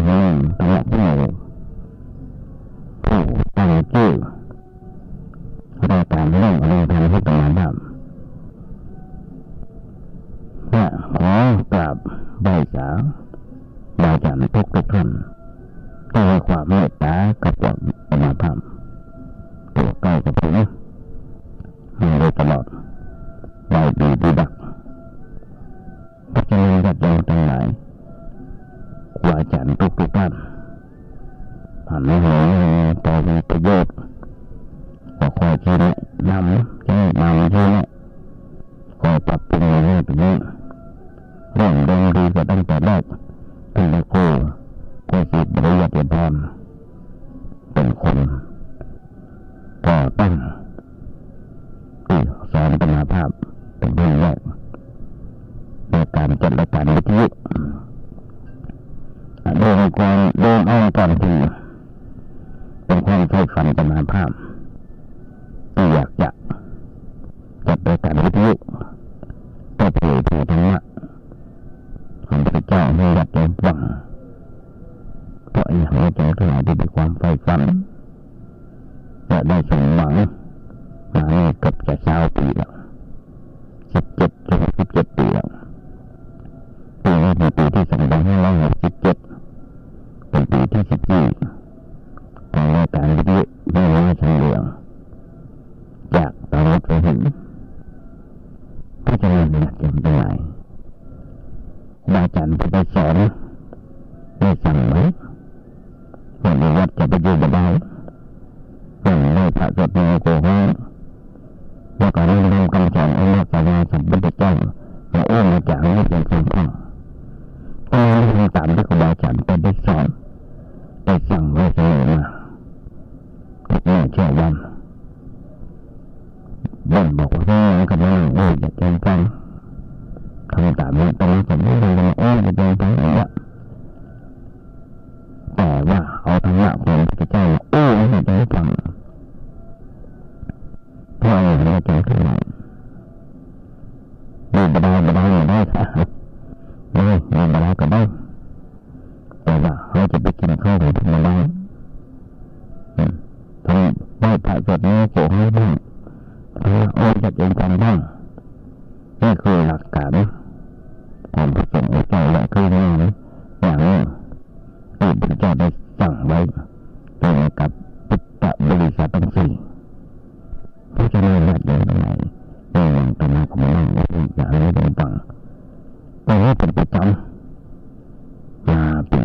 ให้ตลอดผู้ตั้งชื่อรายการเรื่องอะไรทำให้ประมาณนั้นและขอกราบใบสาบาจันทุกท่านด้วยความเมตตากับความประมาทตัวใกล้กับผมมาโดยตลอดหลายปีที่ดักพระเจ้าญาติโยมทั้งหลายครูอาจารย์ทุกท่านผ่านมาหาต่อมีประโยชน์ก็คอยชี้แนะนำชี้นำชี้แนะคอยปรับปรุงให้เป็นเรื่องเดิมดีกว่าตั้งแต่แรกที่ได้ครูศิษย์บริยัติพรเป็นคนก่อตั้งที่สอนปัญหาภาพเป็นเรื่องแรกในการจัดรายการวิทยุโดยองค์กรที่เป็นความใฝ่ฝันปัญหาภาพที่อยากจะจัดรายการวิทยุต่อเผยธรรมะของพระเจ้าให้ญาติโยมฟังเพราะอย่างนี้จะทั้งหลายที่มีความใฝ่ฝันจะได้สมหวังมาเนี่ยเกือบจะ20 ปีแล้ว17 ปีแล้วปีนี้เป็นปีที่2567เป็นปีที่14ของรายการวิทยุแม่น้อยชนเหลืองจากตลาดไปหินผู้เจริญอยากจะเป็นไรอาจารย์ที่ไปสอนได้สั่งไว้ว่าในวัดจะไปอยู่บ่ได้เรื่องในพระสวดมนต์โกหกแล้วก็เรื่องคำสอนของพระสัมมาสัมพุทธเจ้าเราอ้อมมาจากนี้เป็นสิ่งที่ต้องทำตามที่ครูบาอาจารย์ได้สอนได้สั่งไว้เสมอมาทุกเมื่อเชื่อวันบ่นบอกว่ากันว่าจะแจ้งกันทำตามนี้ตอนนี้ผมไม่รู้ว่าจะแจ้งไปไหนละแต่ว่าเอาธรรมะของพระเจ้าให้ได้ฟังเพราะอะไรถึงจะแจ้งขึ้นมาไม่ได้ค่ะไม่ได้ก็ได้แต่ว่าเขาจะไปกินข้าวหรือทำอะไรทำได้พระสวดนี้โกให้บ้างจะเป็นการบ้างนี่คือหลักการของพระสงฆ์เจ้าและคือเรื่องอย่างนี้ที่พระเจ้าได้สั่งไว้ตรงกับพุทธบริษัททั้ง4เพราะฉะนั้นญาติโยมทั้งหลายเรื่องตนาของเราอย่างนี้เป็นต่างตรงนี้เป็นประจำมาปี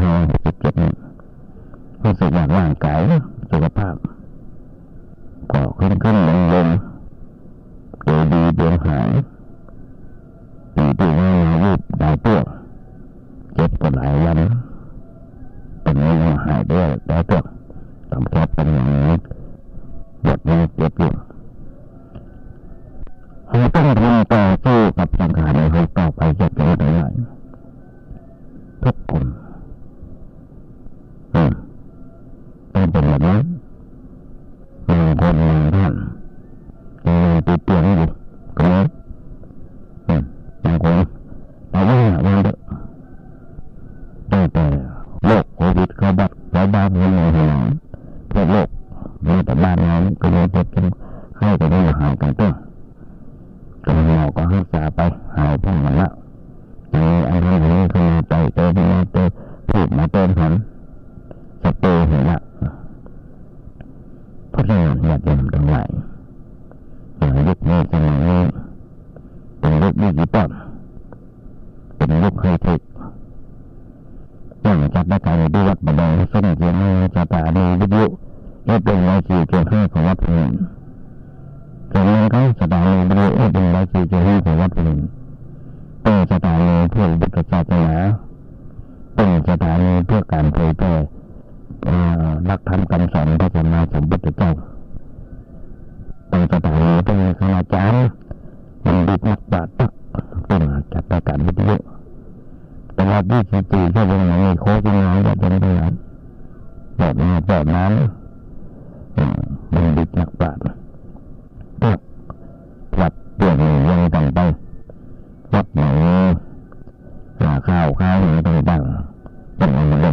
2567นี้รู้สึกว่าร่างกายสุขภาพก็ขึ้นลงเดี๋ยวดีเดี๋ยวหายปีที่แล้ววูบได้ตัวเจ็บก็หลายวันเป็นเรื่องหายด้วยได้ตัวทำแค่เป็นอย่างนี้บทนี้เจ็บอยู่เราต้องทำต่อสู้กับสังขารในโลกต่อไปจะเป็นยังไงทุกคนเป็นแบบนั้นคนท่านติดเตียงอยู่ก็เลยบางคนเอาไว้วันเดียวตั้งแต่โรคโควิดเข้าบัดแล้วบ้านเงินในหลังเพื่อโรคในแต่บ้านเราก็เลยเจ็บกันให้ไปได้หายกันตัวก็หมอก็รักษาไปหายพ้นหมดละอันนี้เข้ามาไปเติมพูดมาเติมหันสเปรย์เห็นละเพราะฉะนั้นอยากจะทำทั้งหลายยุคนี้สมัยนี้เป็นยุคดิจิตอลเป็นยุคไฮเทคต้องจัดรายการในวัดบันไดส้นเทียนจัดตาในวิทยุและเป็นรายชื่อเกี่ยวกับของวัดอื่นส่วนนั้นก็สถานีวิทยุเป็นรายชื่อเกี่ยวกับของวัดอื่นเป็นสถานีเพื่อบุตรศาสนาเป็นสถานีเพื่อการเผยแพร่หลักธรรมคำสอนพระสัมมาสัมพุทธเจ้าเป็นสถานีเป็นคณาจารย์มันดีนักปราชญ์เป็นจัดรายการวิทยุตลอด24 ชั่วโมงมีโค้ชงานแบบนี้เลยแบบนั้นมันดีนักปราชญ์วัดเปลี่ยนยังต่างไปวัดไหนข้าวไหนต่างๆเป็นเรื่อง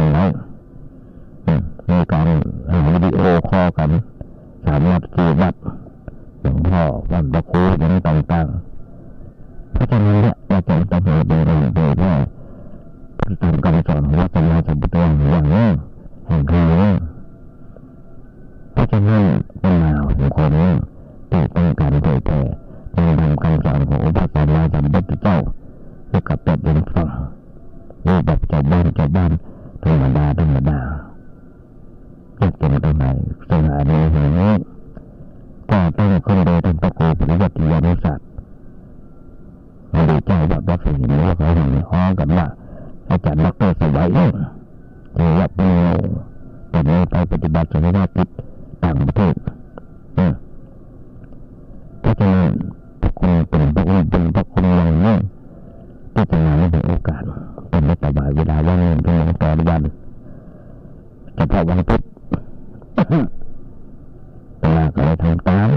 ธรรมดาจะเป็นตรงไหนสถานีแห่งนี้ก็ต้องคนโดยท่านพระครูปริยัติยานุศาสตร์ไม่ได้เจ้าวัดวัดสิงห์ว่าเขาเห็นห้องกันว่าอาจารย์ดร.สวัยเกี่ยวกับโนเป็นไปปฏิบัติศาสนาพิษต่างประเทศเพราะฉะนั้นพระคุณเป็นพระคุณอย่างนี้ที่จะมาในโอกาสเป็นรัฐบาลเวลาว่างเงินเป็นต่อวันเฉพาะวันพุธเวลาก็เลยทำตาม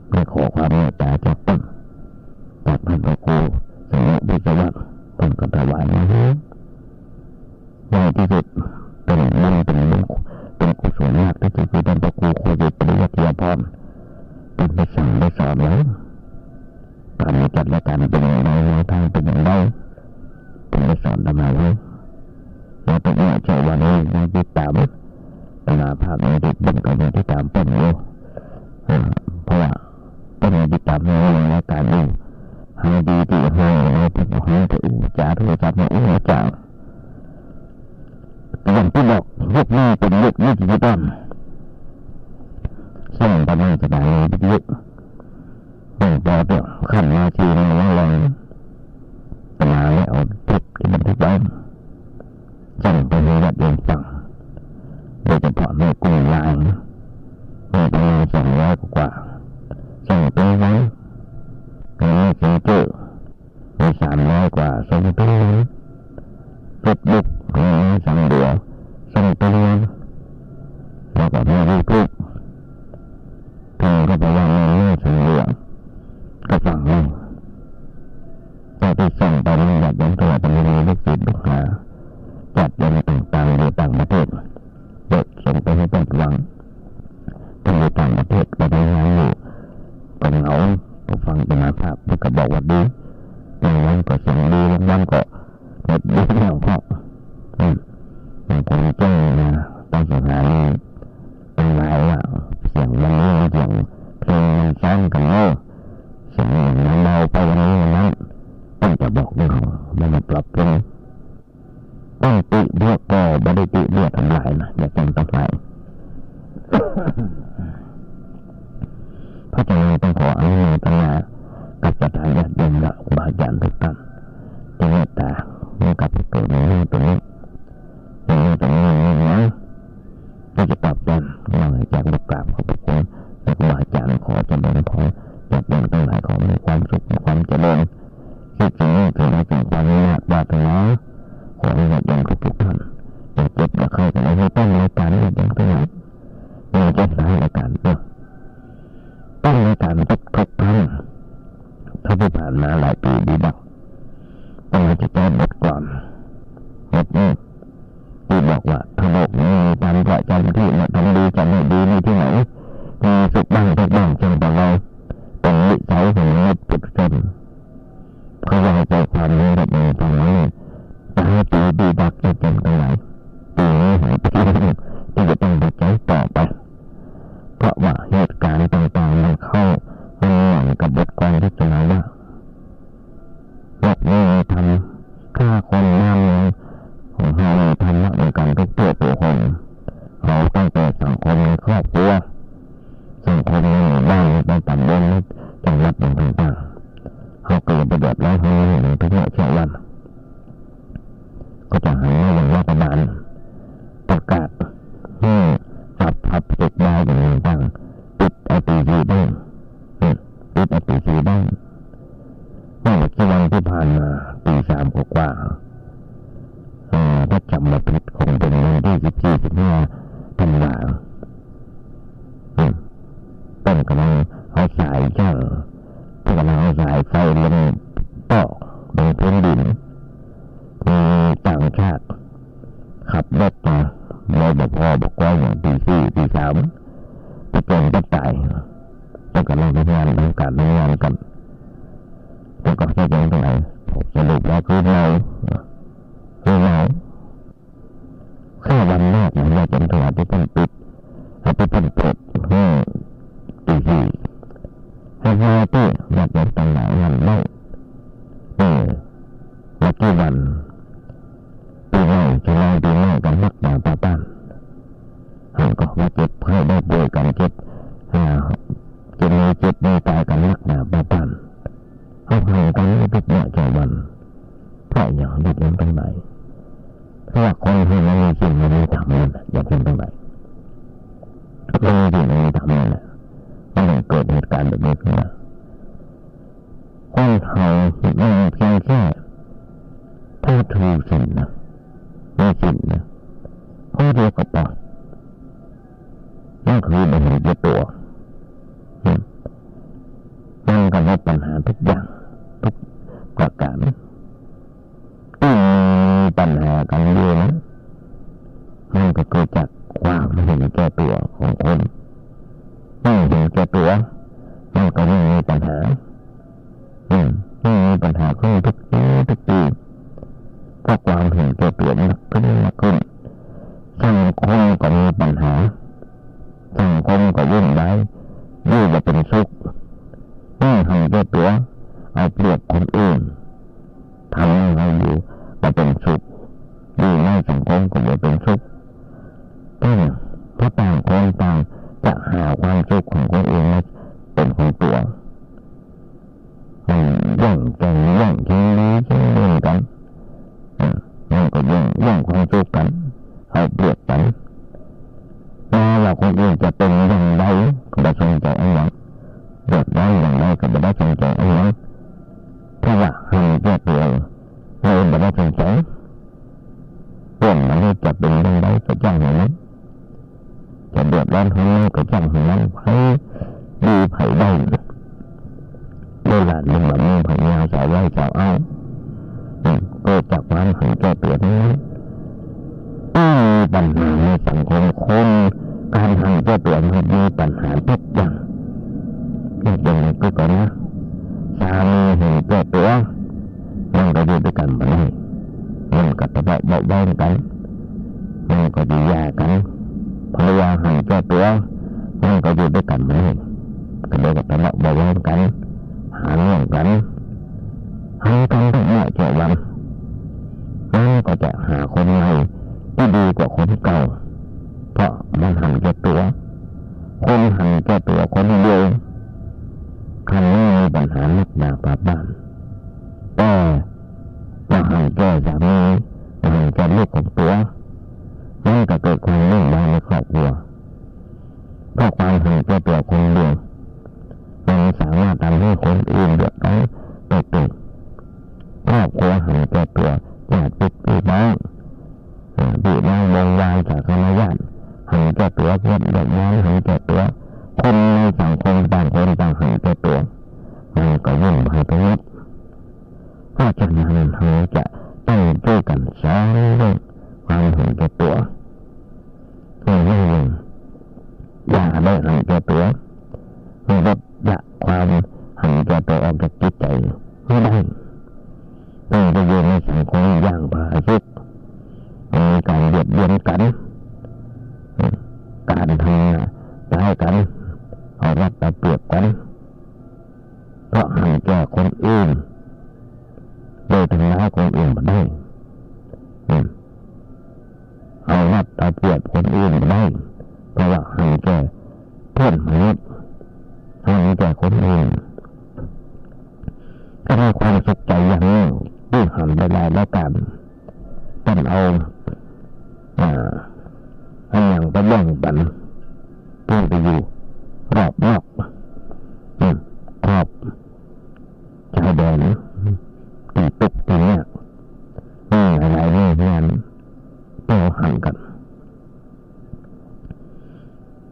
ไม่ขอความเมตตาจากท่านพระครูสมเด็จพระวัดท่านก็ถวายมาให้ในที่สุดเป็นกุศลมากที่สุดคือท่านพระครูโควิดปริยัติยาพรเป็นไปสั่งไปสอนแล้วการจัดรายการเป็นอย่างไรทางเป็นอย่างไรเป็นไปสอนทำไมไว้เราต้องเนี่ยเชื่อว่านี้ยังติดตามนาภาพในติดบุญกับในที่ตามเป็นอยู่เพราะว่าเป็นติดตามในรายการอยู่ให้ดีที่ให้เราเป็นให้ถือจ่าโทรศัพท์มาจ่าอย่างที่บอกยุคนี้เป็นยุคนี้ที่ต้องสร้างประมาณสถานีวิทยุเป็นต่อเดียวขั้นมาชีในวันลงตนาแล้วทุกที่มันทุกวันสั่งไปให้รับเองฟังโดยเฉพาะในกลุ่มไลน์มีประมาณ200 กว่าสั่งไปไว้ในเซ็นเตอร์มี300 กว่าส่งไปไว้เฟซบุ๊กมีสั่งเดียวส่งไปไว้แล้วก็มียูทูบทางก็ไปว่ามีสั่งเดียวก็ฟังเลยแต่ที่ส่งไปนี่อยากยังตัวเป็นมีลูกศิษย์ลูกหาจัดยังต่างๆในต่างประเทศเด็กส่งไปให้ต้นหวังที่ในต่างประเทศไปทำงานอยู่เป็นเหงาก็ฟังเป็นอาภาพแล้วก็บอกว่าดีบางวันก็เสียงดีบางวันก็เน็ตดีแล้วก็บางคนแจ้งนะต้องสถานีเป็นหมายว่าเสียงวันนี้เสียงเพลงมันซ้อนกันเนาะเสียงมันเบาไปวันนี้นั้นต้องจะบอกด้วยมันปรับปรุงต้องติเรียกก็บริติเรียกทำลายนะอย่าจำทำลายพระเจ้าต้องขออนุโมทนากับสถานญาติโยมและครูบาอาจารย์ทุกท่านที่เมตตาในกับตัวนี้ตัวนี้นะที่จะตอบแทนเราจากนักกราบขอบคุณและครูบาอาจารย์ขอจำเป็นขอจัดเป็นตั้งหลายขอมีความสุขความเจริญสิ่งนี้ถือว่าเป็นความยากบาปนะขอให้ญาติโยมทุกท่านอย่าเจ็บอย่าไข้กันให้ตั้งรายการนี้อย่างตั้งหลายอย่าจะสายรายการเพื่อตั้งรายการทุกครั้งถ้าผ่านมาหลายปีดีดักต้องจะแก้บทก่อนบทนี้ที่บอกว่าถ้าโลกนี้มีการประจำที่ทำดีจะไม่ดีนี่ที่ไหนมีสุขบ้างทุกบ้างจนแต่เราเป็นวิสัยของเราปุถุชนเพราะว่าใจความนี้แบบนี้ตรงนี้จะให้ปีดีดักจะเป็นตรงไหนปีนี้หายไปที่จะต้องไปใจต่อไปเพราะว่าเหตุการณ์ต่างๆมันเข้ามันหลังกับบทกลอนที่จะมาว่าโลกนี้ทำฆ่าคนน้ำของเราทำละในการทุกตัวคนเราตั้งแต่สังคมในครอบครัวสังคมในหมู่บ้านในตำบลในจังหวัดต่างๆเขาเกิดประโยชน์แล้วเขาเห็นทุกเมื่อเช้าวันก็จะหันมาอย่างรัฐบาลประกาศให้จับติดได้อย่างต่างติดIPTVได้ติดIPTVได้เมื่อวันที่ผ่านมาปี3 กว่าถ้าจำมาผิดคงเป็นวันที่14-15 ธันวาต้นกำลังเอาสายช่างกำลังเอาสายไฟลงต่อลงพื้นดินมีต่างชาติขับรถมาเราบอกว่าอย่างตี 4 ตี 3ไปเกินก็ตายต้องกำลังทำงานทำการทำงานกันแล้วก็จะยังตรงไหนสรุปแล้วคือเราแค่วันแรกเราจะถวายที่ต้นปิดที่ต้นเปิดตี 4ให้มาที่อยากจะตั้งหลายวันไม่แล้วกี่วันปีใหม่จุฬาปี กันนักหนาตาต้านหันก็ว่าเจ็บไข้ได้ป่วยกันเจ็บมีตายกันนักหนาตาต้านเอาห่างกันทุกเนี่ยใจวันเพราะอย่างนี้เป็นตรงไหนเพราะคนที่ไม่มีสิ่งไม่มีธรรมนั่นอย่าเป็นตรงไหนไม่มีสิ่งไม่มีธรรมนั่นแหละมันเกิดเหตุการณ์แบบนี้ขึ้นมาคนไทยไม่เพียงแค่ถ้าถือศีลนะไม่ศีลนะผู้เดียวก็ปล่อยนั่นคือมันเห็นตัวมันก็ลดปัญหาทุกอย่างทุกประการที่มีปัญหากันเยอะนะมันก็เกิดจากความเห็นแก่ตัวของคนไม่เห็นแก่ตัวมันก็ไม่มีปัญหาไม่มีปัญหาขึ้นทุกปีเพราะความเห็นแก่ตัวมันขึ้นสังคมก็มีปัญหาสังคมก็ยุ่งได้ยุ่งจะเป็นสุขไม่เห็นแก่ตัวเอาเปรียบคนอื่นทำให้อยู่จะเป็นสุขอยู่ในสังคมก็จะเป็นสุขเพราะต่างคนต่างจะหาความสุขของคนเองเป็นของตัวย่างแก่งย่างชิ้นนี้ชิ้นนี้กันมันก็ย่างความสุขกันเอาเปรียบกันว่าคนอื่นจะเป็นอย่างไรก็ไม่สนใจอะไรเดือดร้อนอย่างไรก็ไม่ได้สนใจอะไรเพราะว่าให้แก้ตัวเราไม่ได้สนใจพวกมันจะเป็นอย่างไรก็จ้างอย่างนั้นจะเดือดร้อนทั้งนั้นก็จ้างอย่างนั้นให้ดีไผ่ได้เวลาหนึ่งแบบนี้ไผ่ยาวสาวไว้สาวเอาเกิดจากความเห็นแก่ตัวทั้งนั้นมีปัญหาในสังคมคนการทำแก้ตัวมันมีปัญหาทุกอย่างอย่างนี้ก็ก่อนนะสามีเห็นแก่ตัวมันก็อยู่ด้วยกันไปมันก็จะเบากันมันก็ดียากันภรรยาเห็นแก่ตัวมันก็อยู่ด้วยกันไปก็เลยก็จะเบากันหาเรื่องกันให้กันทั้งหมดเจ้าวันมันก็จะหาคนใหม่ที่ดีกว่าคนเก่าเพราะมันหันแก่ตัวคนหันแก่ตัวคนเดียวคันนี้มีปัญหาหนักหนาปาบ้านแต่ว่าหันแก่สามีหันแก่ลูกของตัวมันก็เกิดความเรื่องราวในครอบครัวเพราะความหันแก่ตัวคนเดียวมันสามารถทำให้คนอื่นเดือดร้อนไปเป็นครอบครัวหันแก่ตัวญาติพี่น้องบีน้องวงวายจากคณะญาติหันแก่ตัวเพื่อนเด็กน้อยหันแก่ตัวคนในสังคมต่างคนต่างหันแก่ตัวมันก็ยุ่งไปทั้งหมดเพราะฉะนั้นเราจะต้องช่วยกันสอนเรื่องความหันแก่ตัวอย่าได้หันแก่ตัวลดละความหันแก่ตัวออกจากจิตใจไม่ได้ต้องไปอยู่ในสังคมอย่างผาสุกมีการเบียดเบียนกันการทำร้ายกันเอารัดเอาเปรียบกันเพราะหันแก่คนอื่นโดยทำร้ายคนอื่นมาได้เอารัดเอาเปรียบคนอื่นมาได้เพราะว่าหันแก่เพื่อนมนุษย์หันแก่คนอื่นก็ได้ความสุขใจอย่างนี้ที่หันไปแล้วกันต้องเอาให้อย่างไปแบ่งปันเพื่อไปอยู่รอบนอกครอบชายแดนตีตุกตีเนี่ยอะไรนี่งานต้องห่างกัน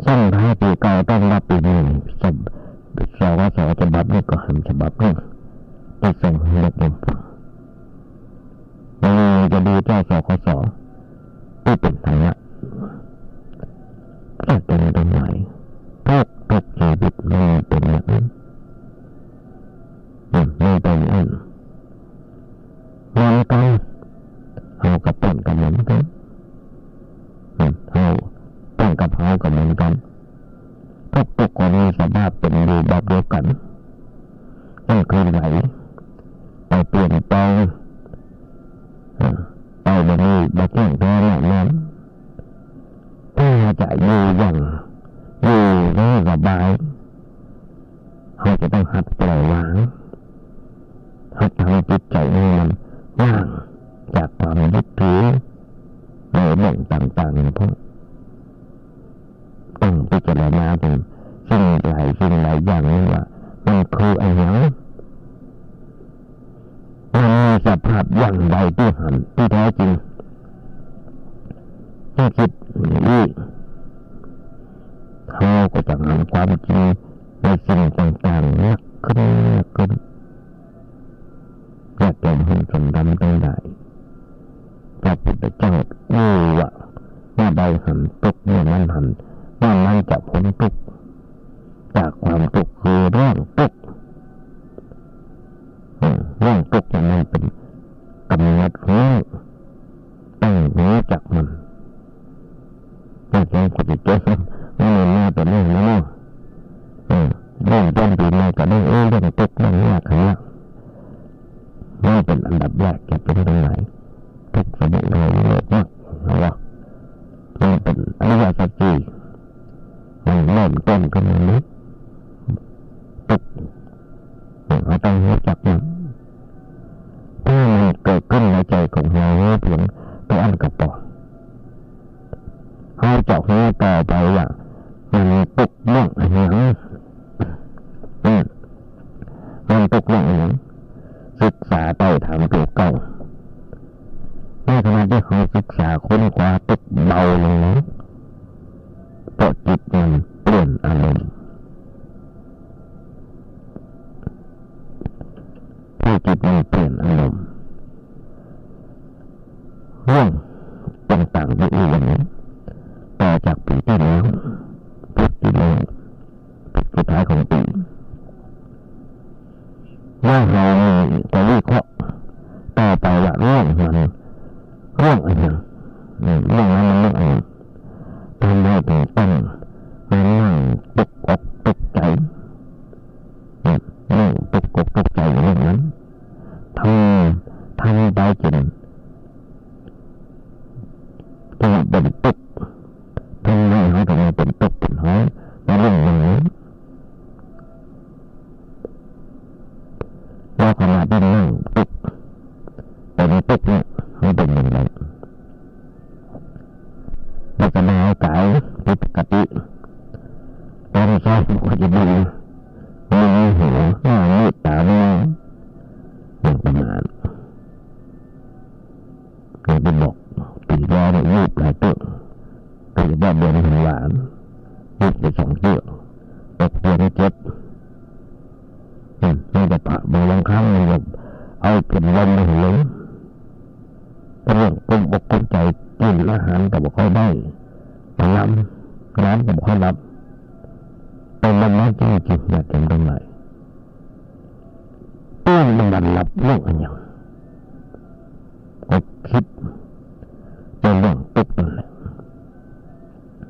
ช่างท้ายปีเก่าต้องรับปีนี้สวสฉบับนี้ก็หันฉบับนี้ไปส่งให้เด็กฟังจะดูเจ้าสคสที่เป็นทางละจะเป็นตรงไหนทุกชีวิตไม่เป็นอย่างนั้นไม่เป็นอย่างนั้นมันกันเอากับต้นกับเหมือนกันเอาต้นกับเอากับเหมือนกันทุกคนมีสภาพเป็นอยู่แบบเดียวกันไม่เคยไหลไปเปลี่ยนแปลงไปแบบนี้แบบแจ้งแท้แน่นอน ต่างๆเพราะต้องพิจารณาถึงสิ่งหลายอย่างนี้ว่ามันคืออะไรมันมีสภาพอย่างใดที่หันที่แท้จริงถ้าคิดนี่เขาก็จะหันความจริงในสิ่งต่างๆนักขึ้นและเป็นหุ่นสมดำตั้งได้พระพุทธเจ้ารู้ว่าใดหันทุกข์เนี่ยมันหันว่ามันจะพ้นทุกข์จากความทุกข์คือเรื่องทุกข์เนี่ยมันเป็นกำหนดรู้ต้องรู้จักมันไม่ใช่คนที่เจอมันน่าเป็นเรื่องนั้นเนาะเรื่องต้นปีใหม่ก็ได้เรื่องทุกข์เรื่องยากขนาดนี่เป็นอันดับแรกจะเป็นตรงไหนทุกสมุทัยโลกมากนะมันเป็นอริยสัจสี่มันเริ่มต้นขึ้นมานี้ทุกเราต้องรู้จักมันถ้ามันเกิดขึ้นในใจของเราเพียงตัวอันกระป๋องเขาจะรู้ต่อไปว่ามันทุกเรื่องอะไรมันทุกเรื่องอะไรศึกษาไปทางตัวเก่าในขณะที่เขาศึกษาค้นคว้าตุกเบาลงนี้เพราะจิตมันเปลี่ยนอารมณ์ที่จิตมันเปลี่ยนอารมณ์เรื่องต่างๆที่อย่างนี้ต่อจากปีที่แล้วปีที่แล้วสุดท้ายของปีว่าเราจะวิเคราะห์ต่อไปว่าเรื่องอะไรเรื่องนั้นมันเรื่องอะไรทำให้ถึงต้องมานั่งตกอกตกใจนั่งตกอกตกใจอย่างนั้นทำไปจนจะเป็นตุกทำให้เขาถึงเป็นตุกเป็นห้อยในเรื่องนี้ว่าขณะที่นั่งตุกเป็นตุกเนี่ยมันเป็นอย่างไรเราจะมาเอากายผิดปกติตอนเช้าก็จะดูมีหัวหน้ามืดตาเนี่ยอย่างประมาณเราจะบอกปีแรกเนี่ยยืดหลายตัวก็จะได้เดินหันหวานยืดไป2 เชือกตกเดือนเจ็บนี่จะปะบางครั้งมันจะเอาเป็นลมไปหลงเรื่องกุ้มอกกุ้มใจกินอาหารกับค่อยได้แต่น้ำกับค่อยรับเป็นมันไม่จริงอยากเห็นตรงไหนมันบันรับเรื่องอะไรอย่างก็คิดเป็นเรื่องตุ๊กนั่นแหละ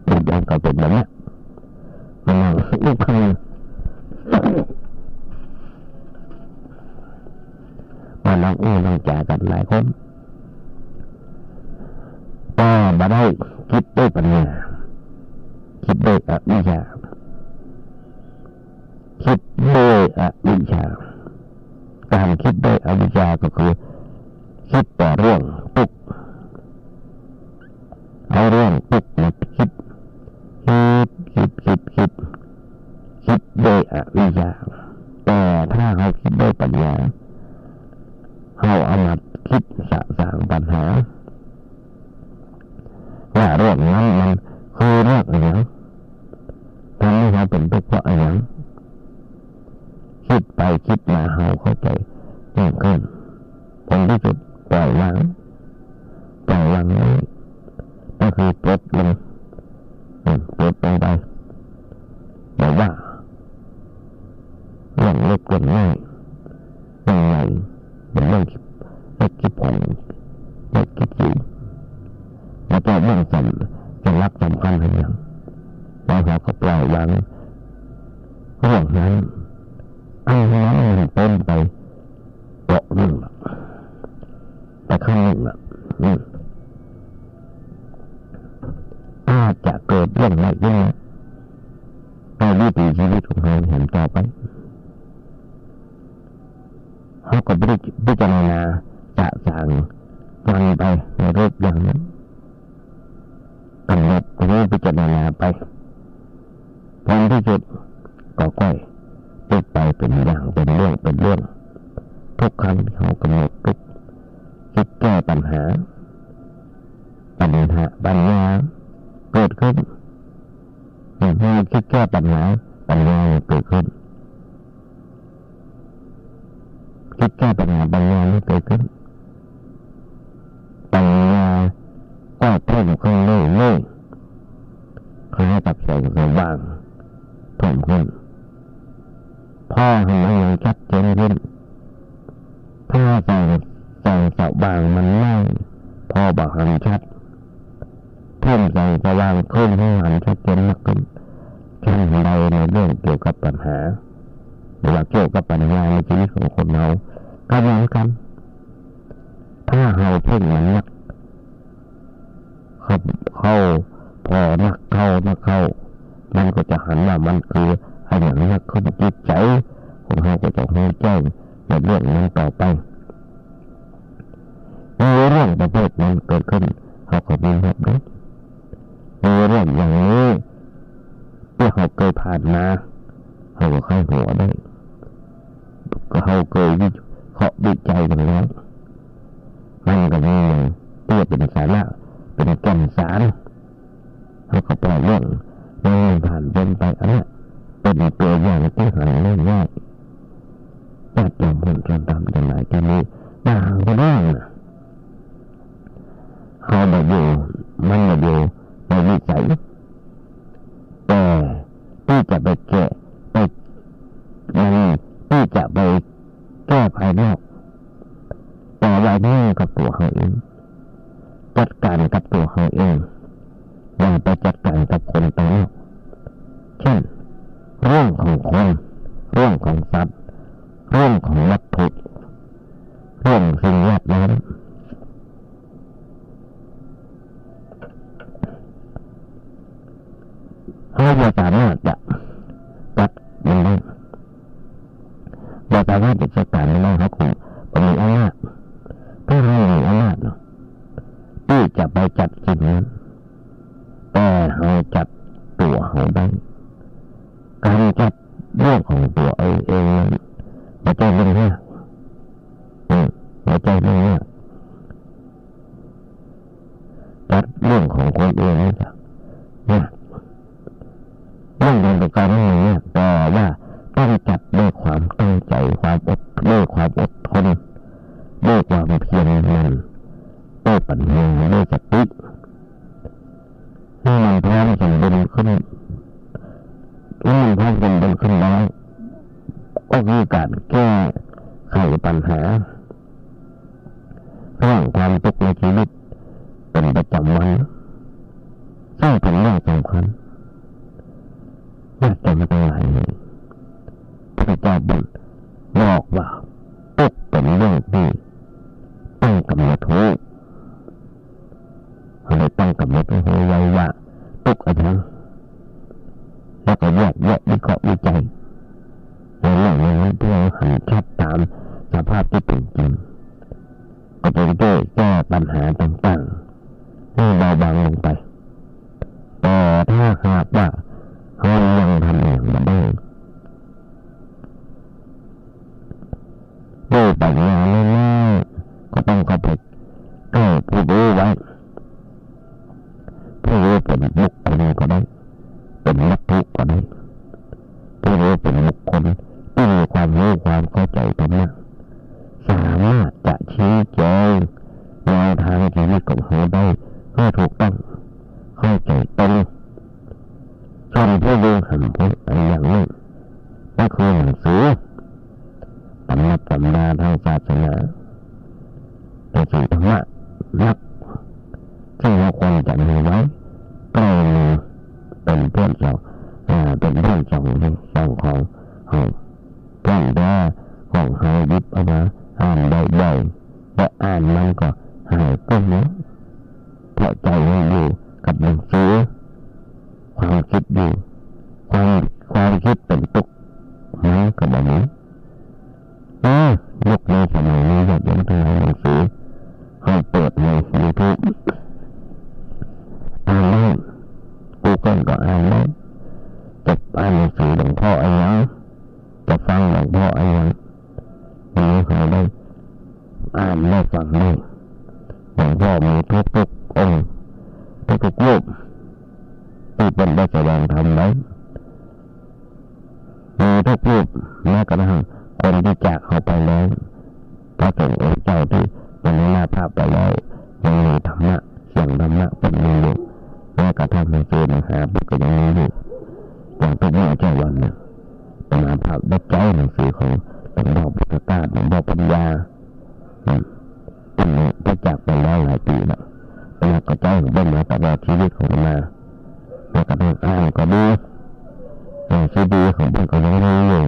เป็นอย่างเก่าเป็นแบบนี้มันลูกคำมาลองจ่ากันหลายคนก็มาได้คิดด้วยปัญญาคิดด้วยอวิชชาคิดด้วยอวิชชาการคิดด้วยอวิชชาก็คือคิดแต่เรื่องทุกข์เอาเรื่องทุกข์มาคิดด้วยอวิชชาแต่ถ้าเขาคิดด้วยปัญญาเขาเอามาคิดสะสางปัญหาว่าเรื่องนั้นมันคือเรื่องอะไรทำให้เขาเป็นทุกข์เพราะอะไรคิดไปคิดมาเขาเข้าใจยิ่งขึ้นผลที่สุดปล่อยวางนี้ก็คือปลดลงไปบอกว่าเรื่องเล็กเรื่องง่ายเรื่องใหญ่เป็นเรื่องเล็กคิดผลเล็กคิดจริงแล้วก็เรื่องจะรักสำคัญอะไรอย่างแล้วเขาก็ปล่อยวางเรื่องนั้นอันนั้นมันต้นไปเปาะหนึ่งไปข้างหนึ่งอาจจะเกิดเรื่องอะไรขึ้นในวิถีชีวิตของเราเห็นต่อไปเขาก็พิจารณาสะสางมันไปในรูปอย่างนั้น ณาไปผลที่สุดก็ค่อยเป็นไปเป็นอย่างเป็นเรื่องทุกครั้งที่เขากำหนดทุกคิดแก้ปัญหาปัญญาเกิดขึ้นเมื่อคิดแก้ปัญหาปัญญาเกิดขึ้นคิดแก้ปัญหาปัญญาไม่เกิดขึ้นปัญญาก็เพิ่มขึ้นเรื่อยๆคล้ายกับแสงสว่างเพิ่มขึ้นพ่อให้มันยังชัดเจนขึ้นถ้าแสงสว่างมันไม่พอบอกหันชัดเพิ่มแสงสว่างขึ้นให้หันชัดเจนมากขึ้นเช่นใดในเรื่องเกี่ยวกับปัญหาหรือว่าเกี่ยวกับปัญหาในชีวิตของคนเราก็เหมือนกันถ้าเราเพ่งมันนักเข้าพอนักเข้ามันก็จะหันว่ามันคือให้อย่างนักขึ้นจิตใจของเราก็จะให้แจ้งในเรื่องนั้นต่อไปในเรื่องประเภทนั้นเกิดขึ้นเขาก็มีแบบนี้ในเรื่องอย่างนี้ที่เขาเคยผ่านมาเขาก็เข้าหัวได้ก็เขาเคยวิจัยกันแล้วมันก็มีอย่างที่เป็นสาระเป็นแก่นสารเขาก็ปล่อยเรื่องผ่านเป็นไปอันนี้เป็นตัวอย่างที่หันง่ายๆจัดจำผลจนตามจะหลายที่นี้บางก็ได้นะเขาแบบอยู่มันแบบอยู่ในวิสัยแต่ที่จะไปแก้ไปมันที่จะไปแก้ภายนอกแต่ว่านี่กับตัวเขาเองจัดการกับตัวเขาเองอย่าไปจัดการกับคนต่างเช่นเรื่องของคนเรื่องของสัตว์เรื่องของวัตถุเรื่องสิ่งแวดล้อมเราไม่สามารถจะจัดมันได้เราสามารถจะจัดการมันได้ครับคุณมีอำนาจถ้าเรามีอำนาจที่จะไปจัดสิ่งนั้นแต่เราจัดตัวเราได้การจัดเรื่องของตัวเองไม่ใช่เรื่องยากไม่ใช่เรื่องยากจัดเรื่องของคนอื่นนี่จ้ะยากเรื่องของการไม่ยากแต่ว่าต้องจัดด้วยความตั้งใจด้วยความอดทนด้วยความเพียรมันด้วยปัญญาด้วยสติให้มันพร้อมสมบูรณ์ขึ้นมันพร้อมสมบูรณ์ขึ้นแล้วก็คือการแก้ไขปัญหาเรื่องความทุกข์ในชีวิตเป็นประจำวันซึ่งเป็นเรื่องสำคัญน่าจะไม่ต้องหลายเลยพระเจ้าบอกว่าทุกข์เป็นเรื่องที่ต้องกำหนดรู้เราต้องกำหนดรู้ไว้ว่าทุกข์อะไรแล้วก็แยกวิเคราะห์วิจัยในเรื่องนี้เพื่อให้ชัดตามสภาพที่เป็นจริงก็จะได้แก้ปัญหาต่างๆให้เบาบางลงไปแต่ถ้าหากว่าเรายังทำเองไม่ได้ด้วยปัญญาแน่ๆก็ต้องเข้าไปใกล้ผู้รู้ไว้ผู้รู้เป็นบุคคลก็ได้เป็นวัตถุก็ได้ผู้รู้เป็นบุคคลที่มีความรู้ความเข้าใจธรรมะสามารถจะชี้แจงแนวทางชีวิตของเราได้ให้ถูกต้องเข้าใจตรงจนผู้รู้หันพ้นอย่างนี้นั่นคือหนังสือตำราทางศาสนาเป็นสิ่งธรรมะนักซึ่งเราควรจะมีไว้ใกล้มือเป็นเพื่อนเราเป็นเพื่อนของเราเพื่อนแด้ของเราหยิบเอามาอ่านได้และอ่านมันก็หายไปแล้วเพราะใจมันอยู่กับหนังสือความคิดอยู่ความคิดเป็นตุกมันก็แบบนี้ยุคในสมัยนี้อยากจะทำหนังสือให้เปิดใน YouTube อ่านได้ Google รูปที่เป็นได้แสดงธรรมไว้มีทุกรูปแม้กระทั่งคนที่จากเขาไปแล้วพระสงฆ์องค์เจ้าที่เป็นหน้าภาพไปแล้วยังมีธรรมะเสียงธรรมะเป็นอยู่แม้กระทั่งในเจนหาบุคคลยังมีอยู่อย่างทุกเมื่อเจ้าวันเนี่ยเป็นภาพได้ใจหนังสือของหลวงพ่อพุทธทาสหลวงพ่อปัญญาอันนี้ก็จากไปแล้วหลายปีแล้วแล้วก็ใจของเป็นมาตลอดชีวิตของมาแล้วก็ต้องอ่านก็ดูชีวิตของเป็นก็ยังไม่อยู่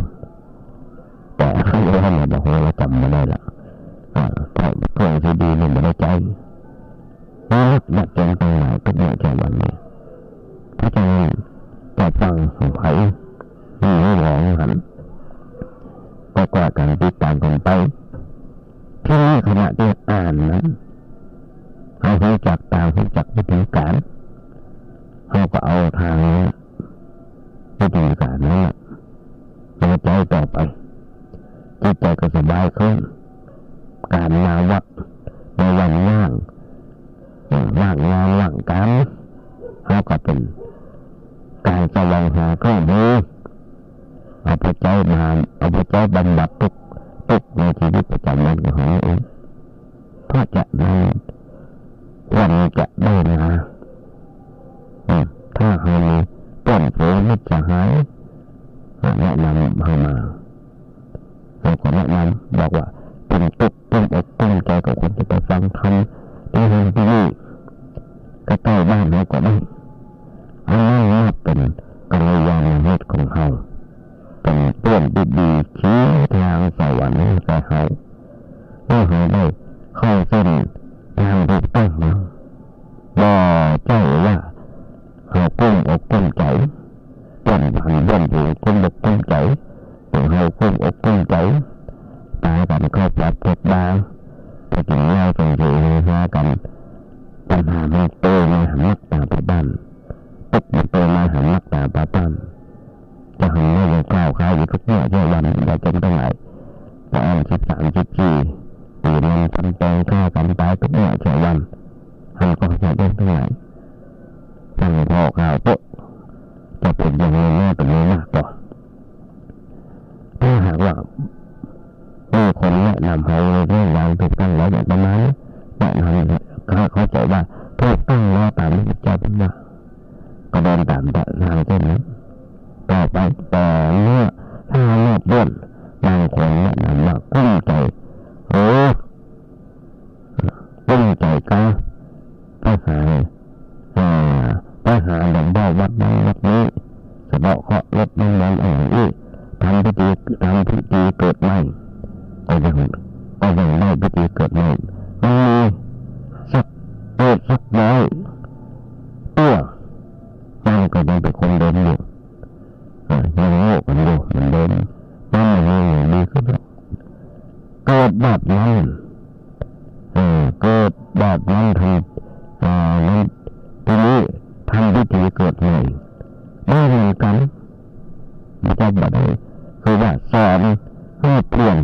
แต่เขาเรียกว่าเราบอกเราจำไม่ได้ละเพราะเครื่องชีวิตนี่ไม่ได้ใจนักเจนตั้งหลายทุกเมื่อเช้าวันนี้เพราะฉะนั้นจะฟังของไผ่ไม่หลงหันก็กว่ากันติดตามกันไปที่นี่ขณะที่อ่านนั้นเรารู้จักตามรู้จักวิธีการเราก็เอาทางวิธีการนั้นเราใจต่อไปจิตใจก็สบายขึ้นการมาวัดในวันว่างงานว่างการเราก็เป็นการแสวงหาเครื่องมือเอาไปใช้มาเอาไปใช้บำบัดทุกในชีวิตประจำวันของเราเองเพราะจะนั้นวันจะได้มาถ้าเรามีต้นโพมิตรจะหายแนะนำให้มาเราก็แนะนำบอกว่าเป็นตุกต้นอกต้นใจกับคนที่ไปฟังธรรมที่นี่ก็ใกล้บ้านเราก็ได้เอาง่ายๆเป็นกัลยาณมิตรของเราเป็นเพื่อนดีๆชี้ทางสวรรค์ให้เขาได้เข้าเส้นทางถูกต้องแล้วบ่เจ้าว่าเขากุ้งอกกุ้งใจต้นพันธุ์ต้นผูกุ้งอกกุ้งใจตัวเขากุ้งอกกุ้งใจตายกันเข้าปรับเกิดบางไปถึงเราส่งเสียหากันปัญหามันโตมาหันนักตาไปบ้านตกมันโตมาหันนักตาไปบ้านจะหันไม่ยังกล่าวขายอยู่ทุกเมื่อเช้าวันเราจนตั้งหลายแต่อัน13 14ปีมันทำแปลงฆ่ากันตายทุกเมื่อเช้าวันหันก็จะได้ทั้งหลายตั้งพอข่าวปุ๊บจะเป็นยังไงแน่เป็นยังไงมากกว่าถ้าหากว่ามีคนแนะนำให้เรื่องราวถูกต้องแล้วอย่างประมาณนี้แนะนำเขาใจว่าถูกต้องแล้วตามที่พระเจ้าพูดว่าก็เดินตามทางเช่นนั้นต่อไปแต่เมื่อถ้าแนบเลื่อนบางคนแนะนำว่ากุ้งใจกุ้งใจก็ไปหาหลวงพ่อวัดนั้นวัดนี้สะเดาะเคราะห์ลดน้ำมันอะไรนี่ทำพิธีเกิดใหม่ก็ยังได้พิธีเกิดใหม่มันมีสักน้อยตัวมันก็ยังเป็นคนเดินอยู่ยังโง่กันอยู่มันเดินมันไม่มีอย่างดีขึ้นแล้วเกิดแบบนั้นนั้นทีนี้ทำพิธีเกิดใหม่ได้เหมือนกันไม่ใช่แบบนี้คือว่าสอนให้เปลี่ยน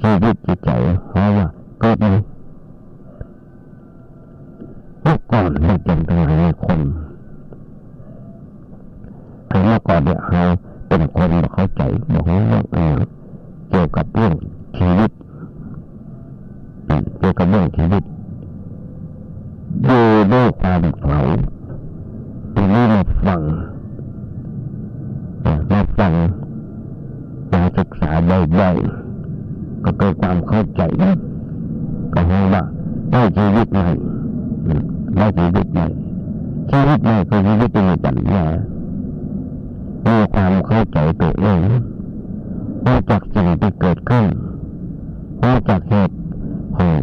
ชีวิตจิตใจเพราะว่าเกิดนี้เมื่อก่อนไม่จำเป็นอะไรคนเมื่อก่อนเนี่ยเราเป็นคนเข้าใจบอกเรื่องเกี่ยวกับเรื่องชีวิตอยู่ด้วยความเขาทีนี้มาฟังมาศึกษาบ่อยๆก็เกิดความเข้าใจก็เห็นว่าได้ชีวิตใหม่คือชีวิตที่มีปัญญามีความเข้าใจตัวเองรู้จักสิ่งที่เกิดขึ้นรู้จักเหตุของ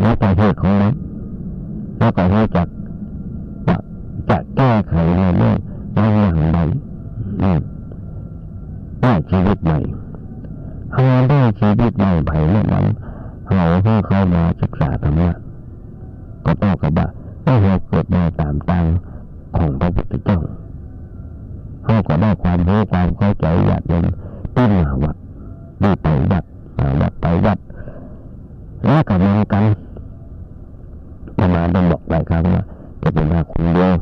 แล้วก็เหตุของมันแล้วก็รู้จักจะแก้ไขในเรื่องอย่างไรได้ชีวิตใหม่ได้ชีวิตใหม่ภายในนั้นเราให้เข้ามาศึกษาธรรมะก็ต้องกับว่าให้เราเกิดมาตามทางของพระพุทธเจ้าเขาก็ได้ความรู้ความเข้าใจอยากเป็นติ้นวัดดีไปวัดแล้วก็มากันประมาณต้องบอกหลายครั้งว่าจะเป็นคนเดียว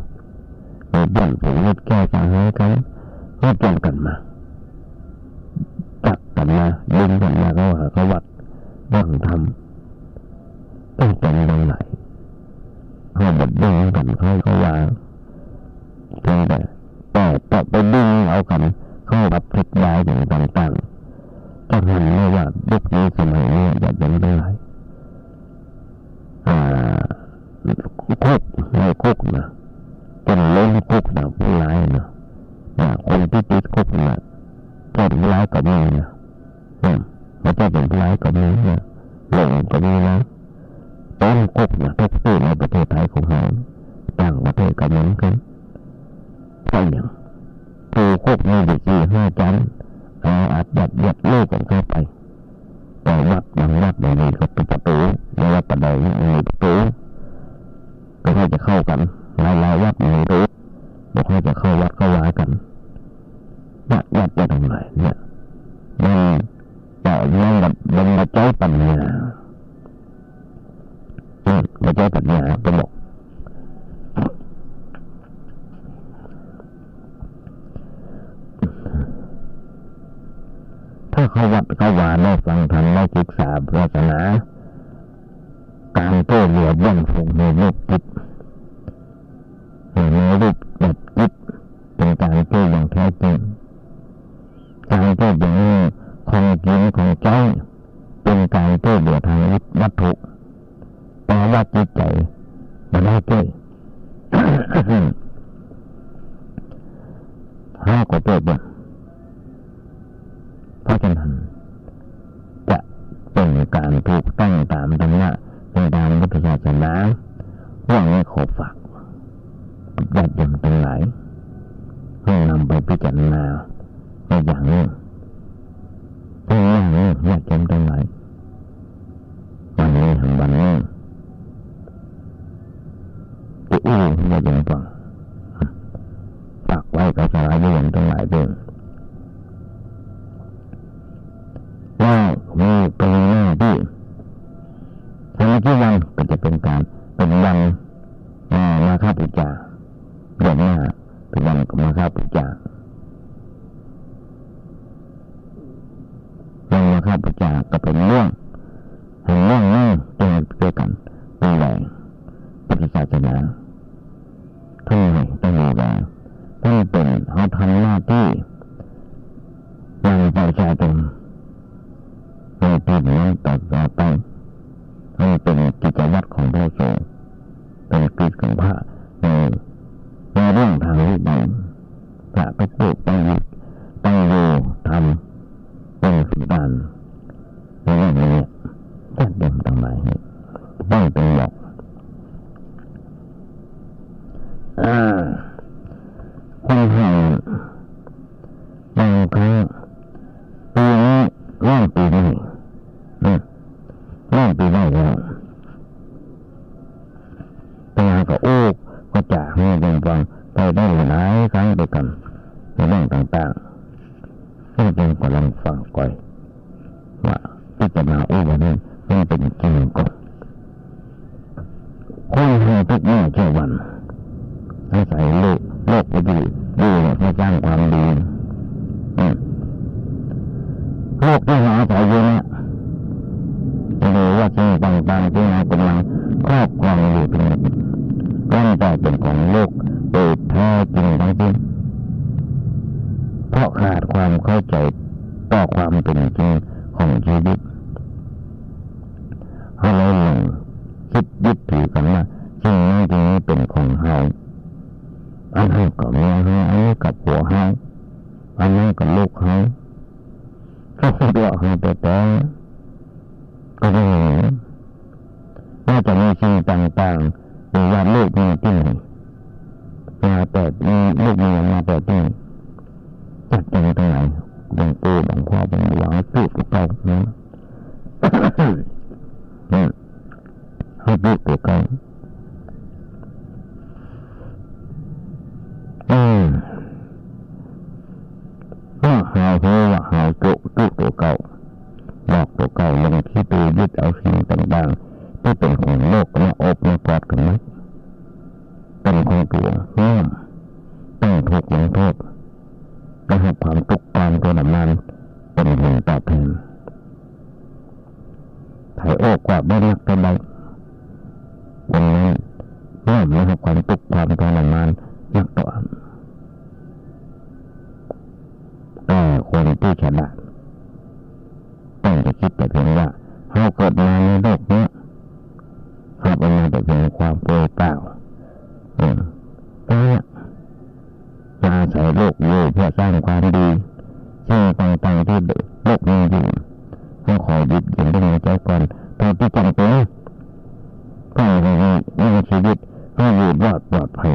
ให้เขาว่าเพียงแต่ไปดึงเอากันเข้ารับผิดยายอย่างต่างๆก็เห็นเลยว่ายุคนี้สมัยนี้อย่าเป็นได้คุกในคุกนะจนล้นคุกนะผู้ร้ายนะคนที่ติดคุกนะก็เป็นผู้ร้ายก็มีนะไม่ใช่เป็นผู้ร้ายก็มีนะหลงก็มีนะต้นคุกนะทุกที่ในประเทศไทยของเราต่างประเทศก็เหมือนกันใช่อย่างตูคุกในเด็ก4-5 ชั้นอาจยัดลูกของเขาไปแต่วัดบางวัดบางทีก็ปิดประตูในวัดประเดี๋ยวมีประตูก็ให้จะเข้ากันหลายวัดมีรู้บอกให้จะเข้าวัดเข้าวากันยัดจะทำไมเนี่ยมันจะเรื่องกับมันมาใจปัญญามาใจปัญญาก็บอกถ้าเขาวัดเขาวาได้ฟังธรรมได้ศึกษาศาสนาการโต้เหลือยั่งคงในโลกจิตในรูปแบบจิตเป็นการโต้อย่างแท้จริงการโต้อย่างของจริงของใจเป็นการโต้เหลือทางวัตถุแต่ว่าจิตใจมันได้เจ้ห้าก็โต้บ่เพราะฉะนั้นจะเป็นการถูกต้องตามธรรมะในทางพุทธศาสนาเรื่องนี้ขอฝากญาติโยมทั้งหลายให้นำไปพิจารณาในอย่างนี้ญาติโยมทั้งหลายวันนี้จะญาติโยมฟังฝากไว้กับสาธุชนทั้งหลายด้วยว่ามีเป็นหน้าที่ทำที่วันก็จะเป็นการเป็นวันมาฆบูชาเดือนหน้าเป็นวันมาฆบูชาวันมาฆบูชาก็เป็นเรื่องนี้ต้องเกี่ยวกันเป็นแหล่งพุทธศาสนาทั้งนี้ต้องรู้ว่าท่านเป็นเขาทำหน้าที่ยังประชาชนในปีนี้ต่อไปให้เป็นกิจวัตรของพระสงฆ์เป็นกิจของพระในเรื่องทางวินัยพระไปพูดตั้งอยู่ทำเป็นสุดานในเรื่องนี้จัดเดิมต่างหลายต้องเป็นหลอกคนให้บางครั้งปีนี้ร่างปีนี้ร่างปีได้แล้วแต่ก็ก็จะให้เป็นฟังไปได้หลายครั้งด้วยกันในเรื่องต่างๆซึ่งเป็นกำลังฟังก่อยว่าพิจารณาวันนี้มันเป็นจริงก็คนให้ทุกแง่เชื่อวันให้ใส่โลกไปดีให้สร้างความดีโลกที่หาใส่เยอะนะหรือว่าสิ่งต่างๆที่เรากำลังครอบครองอยู่เป็นร่างกายเป็นของโลกโดยแท้จริงทั้งสิ้นเพราะขาดความเข้าใจต่อความเป็นจริงของชีวิตให้เราหลงคิดยึดถือกันว่าสิ่งนั้นสิ่งนี้เป็นของเฮาอันนั้นก็เมียเฮาอันนี้กับผัวเฮาอันนั้นกับลูกเฮาก็เรียกเฮาแต่ก็ได้น่าจะมีสิ่งต่างๆหรือว่าลูกมีที่ไหนมาแต่ลูกมีมาแต่ที่ไหนจัดเป็นตรงไหนบางปู่บางพ่อบางหลวงพูดกับเราเนี่ยให้พูดกับเขาว่าหาหัวหาโต๊ะตัวเก่าบอกตัวเก่าลงที่ตัวยึดเอาสิ่งต่างๆที่เป็นของโลกมาอบมากอดกันไหมเป็นของตัวห้ามต้องถูกลงโทษและให้ความทุกข์ความทรมานเป็นผลตอบแทนถ่ายโอ้กว่าไม่รักกันใดวันนั้นห้ามและให้ความทุกข์ความ ศัยโลกอยู่เพื่อสร้างความดีสิ่งต่างๆที่โลกมีอยู่ต้องขอยึดถือในใจก่อนตอนที่จำเป็นเพื่อให้ชีวิตให้อยู่รอดปลอดภัย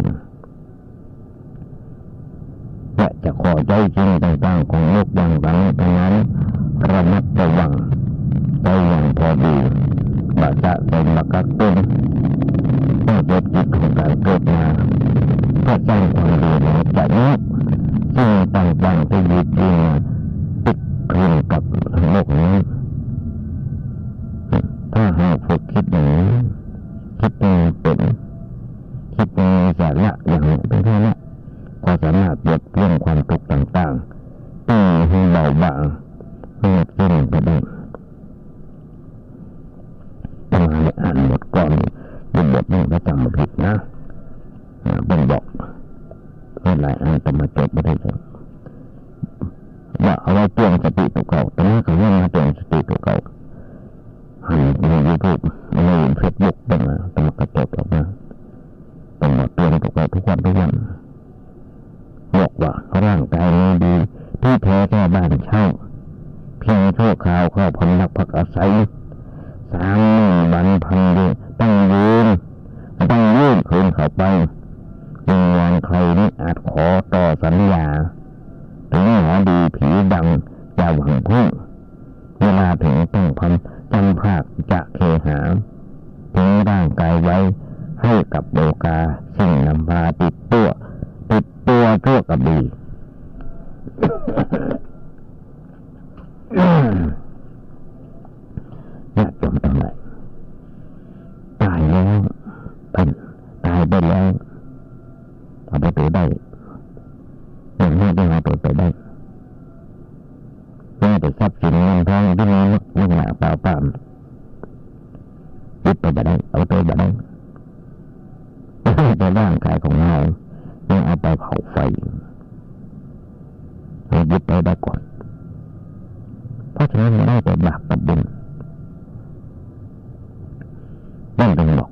และจะขอใจสิ่งต่างๆของโลกอย่างนั้นระมัดระวังใจอย่างพอดีบาจะเป็นบักกักตุ้นเพื่อเกิดจิตของการเกิดมาเพื่อสร้างความดีในใจนี้สิ่งต่างๆที่ยึดยิงติดคืนกับโลกนี้ถ้าหากฝึกคิดอย่างนี้คิดเป็นคิดมีสาระอย่างนี้เป็นแค่นี้ก็สามารถลดเรื่องความทุกข์ต่างๆที่ให้เบาบางให้สิ้นไปได้ต้องอ่านบทก่อนบทนี้ก็จำมาผิดนะเป็นบอกเวลาอ่านต้องมาจบไม่ได้เลยว่าเอาไว้เตือนสติตัวเก่าแต่นี้เขาเรียกมาเตือนสติตัวเก่าหันในยูทูบในเฟซบุ๊กต้องมากระจดออกมาต้องมาเตือนตัวเก่าทุกวันบอกว่าร่างกายนี้ดีที่แท้แค่บ้านเช่าเพียงชั่วคราวเข้าพำนักพักอาศัย3 วันพันเดือนต้องยืนคืนเข้าไปมีงานใครนี่อาจขอต่อสัญญาถึงหมอดีผีดังอย่าหวังพึ่งเวลาถึงต้องจำภาคจะเคหาทิ้งร่างกายไว้ให้กับโลกาสิ่งนำพาติดตัวทั่วกับดีอยากจมตรงไหนตายแล้วตายไปแล้วเอาไปตัวได้อย่างนี้ได้เอาไปได้แม้แต่ทรัพย์สินเงินทองที่มีลูกหนาเปล่าเปล่ายึดไปได้เอาตัวไปได้แต่ร่างกายของเรายังเอาไปเผาไฟให้ยึดไปได้ก่อนเพราะฉะนั้นได้แต่บาปกับบุญนั่นเป็นบอก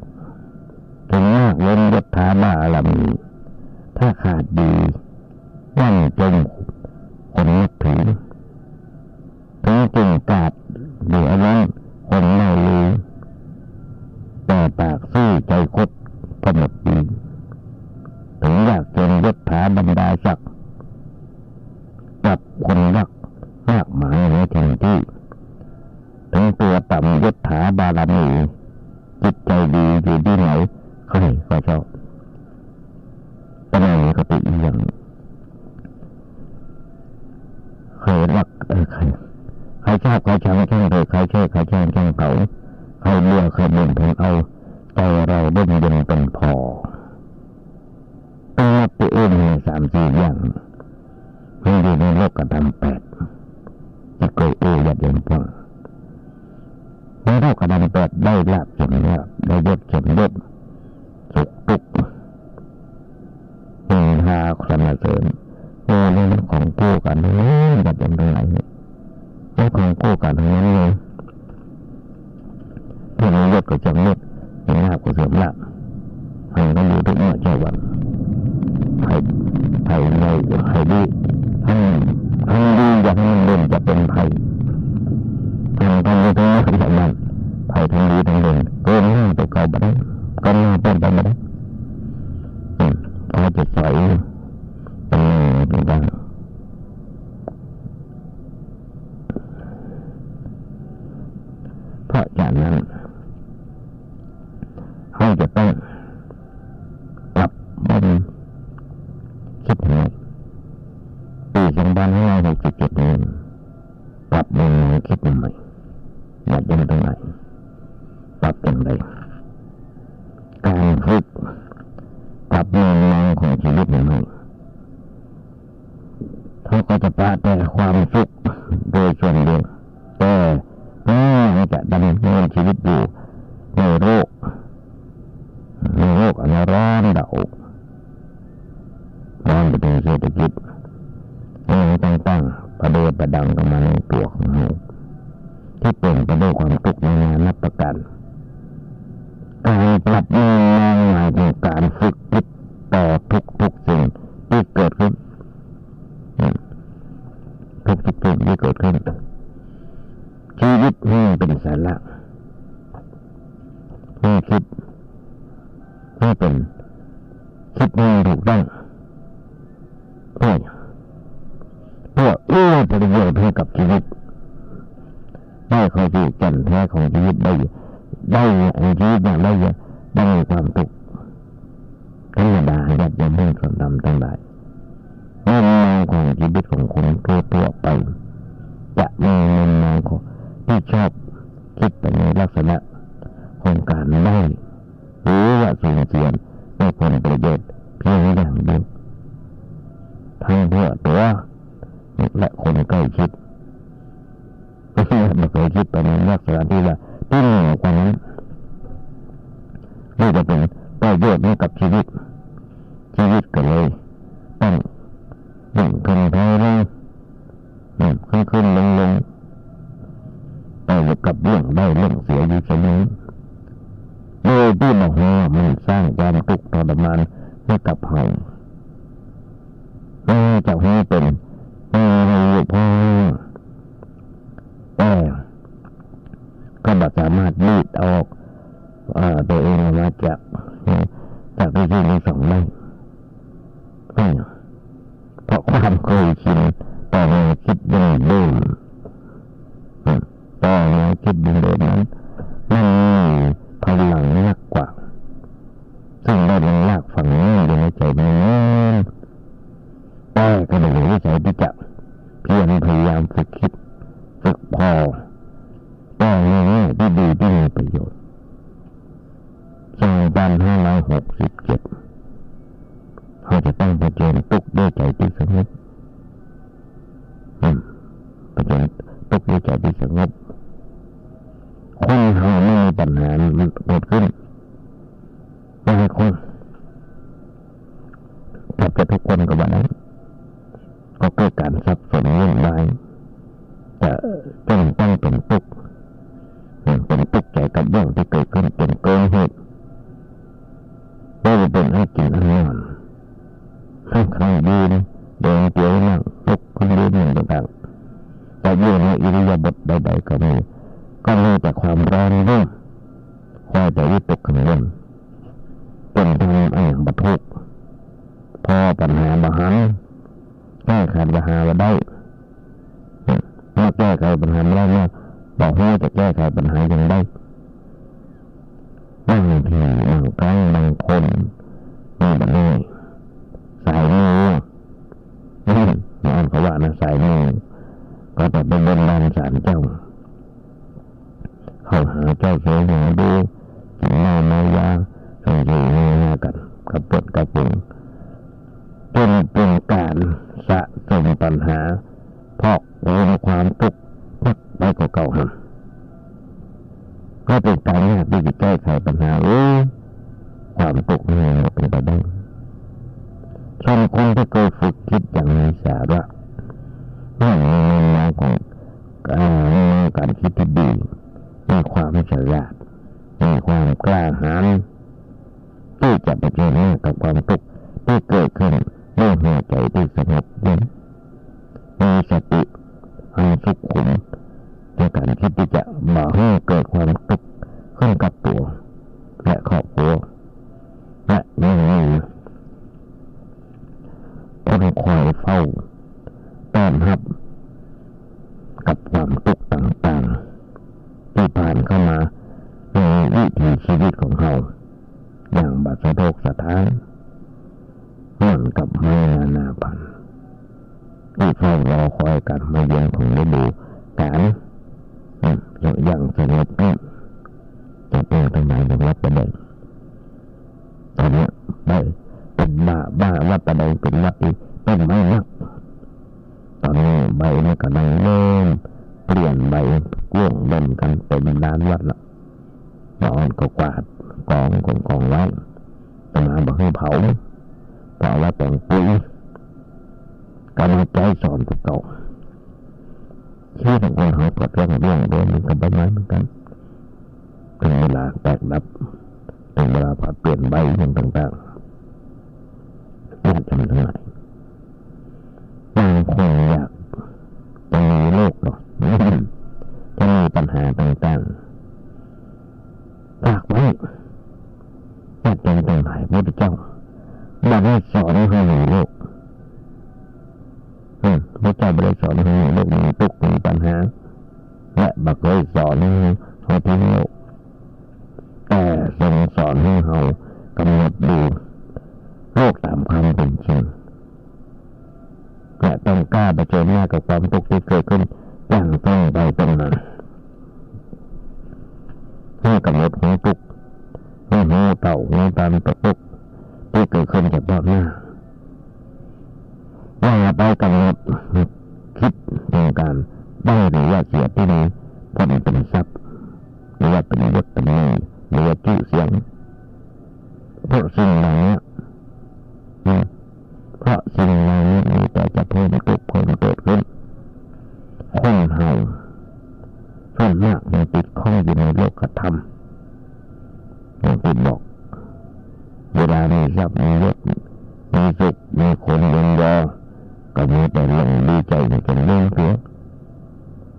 ถึงมากล้นยศถาบารมีถ้าขาดดีนั่นจงคนนับถือถึงเก่งกาจหรืออะไรคนไม่รู้แต่ปากซื่อใจคดก็หมดดีถึงอยากเป็นยศถาบรรดาศักดิ์กับคนรักมากมายในแทนที่ถึงตัวต่ำยศถาบารมีจิตใจดีอยู่ที่ไหนใครก็ชอบแต่ไม่มีคติอย่างใครรักใครชอบใครชังช่างเถอะใครเชื่อใครช่างเขาใครเบื่อใครบ่นเพิ่งเอาใจเราเด่นเป็นพอต้องรับตัวเองใน3-4 อย่างให้อยู่ในโลกกระทำ8จะเกิดยัดเย็นฟังในโลกกระทำ8ได้ลาภเข็มลาภได้ยศเข็มยศสุขทุกข์หาสรรเสริญเรื่องของกู้กันยัดเย็นตรงไหนเรื่องของกู้กันทั้งนั้นเลยที่มียศก็จำยศมีลาภก็เสื่อมลาภให้ต้องอยู่ทุกเมื่อเช้าวันภัยในภัยดีทั้งดีอย่างนั้นเด่นจะเป็นภัยทั้งดีทั้งอย่างนั้นภัยทั้งดีทั้งเด่นเกินหน้าตัวเก่าไปได้ก็หน้าเป็นไปไม่ได้เอาจะใส่เป็นการเพราะจากนั้นให้จะต้องปรับบ้านคิดยังไงปี2567นี้ปรับมุมมองคิดใหม่อยากยังตรงไหนปรับอย่างไรการฝึกปรับมุมมองของชีวิตใหม่เขาก็จะปราแต่ความสุขโดยส่วนเดียวแต่ยังจะดำเนินชีวิตอยู่ในโลกอันร้อนเดาร้อนไปถึงเศรษฐกิจตั้งประเดประดังกันมาในตัวของเราที่เป็นไปด้วยความทุกข์ในนานับประการการปรับมุมมองหมายถึงการฝึกจิตต่อทุกสิ่งที่เกิดขึ้น ประโยชน์ให้กับชีวิตได้เข้าสู่แก่นแท้ของชีวิตได้ชีวิตอย่างได้มีความสุขธรรมดาญาติโยมผู้คนทำทั้งหลายมุมมองของชีวิตของคนทั่วไปจะมีมุมมองของที่ชอบคิดไปในลักษณะของการได้หรือว่าสูญเสียในผลประโยชน์เพียงอย่างเดียวทั้งเพื่อตัวและคนใกล้ชิดไม่เคยคิดไปในลักษณะที่ว่าที่เหนือกว่านั้นนี่จะเป็นประโยชน์ให้กับชีวิตก็เลยต้องขึ้นไปลงขึ้นลงไปกับเรื่องได้เรื่องเสียอยู่เสมอโดยที่บอกว่ามันสร้างความทุกข์ทรมานให้กับเราจะให้เป็นอยู่พอแต่ก็ไม่สามารถรีดออกตัวเองมาจากที่สองได้เพราะความเคยชินต่อแนวคิดยังเดิมต่อแนวคิดยังเดิมนั้นมันมีพลังมากกว่าซึ่งได้ลงลากฝังอยู่ในใจมันแต่ก็ไม่รู้ใจที่จะพยายามฝึกคิดฝึกพอแต่ในแง่ที่ดีที่มีประโยชน์2567เขาจะต้องเผชิญทุกข์ด้วยใจที่สงบเผชิญทุกข์ด้วยใจที่สงบคนเราไม่มีปัญหาเกิดขึ้นไม่ให้คนถ้าเกิดทุกคนกับวันนั้นก็เกิดการสับสนวุ่นวายแต่ต้องเป็นทุกข์ใจกับเรื่องที่เกิดขึ้นจนเกินเหตุไม่ได้เป็นให้กินอาหารให้ใครยืนเดินเตียวนั่งลุกขึ้นยืนหนึ่งต่างๆแต่ยืนในอิริยาบถใดๆก็มีแต่ความร้อนรุ่มคอยแต่วิตกกังวลเป็นทำอย่างบรรทุกพอปัญหาบหันแก้ไขปัญหาได้เมื่อแก้ไขปัญหาไม่ได้เนี่ยบอกว่าจะแก้ไขปัญหาอย่างไรบางทีบางครั้งบางคนมีแบบนี้สายมือนั่นเขาว่านะสายมือก็จะเป็นบนบานศาลเจ้าเข้าหาเจ้าเสือหาดูถึงมายาส่งเสียงกันกับปดกับปุ่งจนเป็นการสะสมปัญหาพอกในความทุกข์ไปกว่าเก่าหันก็เป็นการยากที่จะแก้ไขปัญหาความทุกข์นี้เป็นไปได้ชนคนที่เคยฝึกคิดอย่างมีสาระนั่นในแนวของการคิดที่ดีมีความฉลาดมีความกล้าหาญที่จะเผชิญหน้ากับความทุกข์ที่เกิดขึ้นด้วยหัวใจที่สงบเย็นมีสติอันสุขุมในการคิดที่จะบ่ให้เกิดความทุกข์ขึ้นกับตัวและครอบครัวและยังมีต้องคอยเฝ้าต้อนรับกับความทุกข์ต่างๆที่ผ่านเข้ามาในวิถีชีวิตของเราอย่างบาดสะโพกสะท้านเหมือนกับไม้นานาพันธุ์ที่เฝ้ารอคอยการมาเยือนของฤดูกาลอย่างสงบนิ่งจะเป็นทั้งหลายอย่างรับประเด็นตอนนี้ได้เป็นบ้ารับประเด็นเป็นวัดที่เป็นไม้นักตอนนี้ใบมันกำลังเริ่มเปลี่ยนใบร่วงลนกันเป็นล้านวัดละตอนก็กวาดกองไว้ตมาบอกให้เผาแล้วแต่งปุ๋ยกำลังใจสอนทุกเก่าที่ทุกคนเขาปลดเรื่องมันก็ใบไม้เหมือนกันถึงเวลาแตกดับถึงเวลาผัดเปลี่ยนใบอย่างต่างๆอยากจะมันทั้งหลายบางคนอยากจะมีโลกหรอจะมีปัญหาต่างๆฝากไว้อยากเป็นต่างหลายพระเจ้าบอกให้สอนให้มีโลก พระเจ้าบริสอนให้โลกมีทุกข์มีปัญหาและบักเลยสอนให้เขาทิ้งโลกแต่ทรงสอนให้เขากำหนดดูโลกตามความเป็นจริงและต้องกล้าเผชิญหน้ากับความทุกข์ที่เกิดขึ้นอย่างตรงไปตรงมาให้กำหนดหัวทุกข์ให้หัวเต่าหัวตันตะทุกข์ที่เกิดขึ้นจากบ้านหน้าว่าไปกำหนดคิดในการได้หรือว่าเสียที่นี้ผลเป็นทรัพย์หรือว่าเป็นยศเป็นเงินหรือว่าชื่อเสียงเพราะสิ่งเหล่านี้เพราะสิ่งเหล่านี้มีแต่จะเพิ่มทุกข์เพิ่มเกิดขึ้นคนเฮาส่วนมากยังติดข้องอยู่ในโลกธรรมอย่างที่บอกเวลามีทรัพย์มียศมีสุขมีคนเย็นยอก็มีแต่เรื่องดีใจในการเรื่องเสีย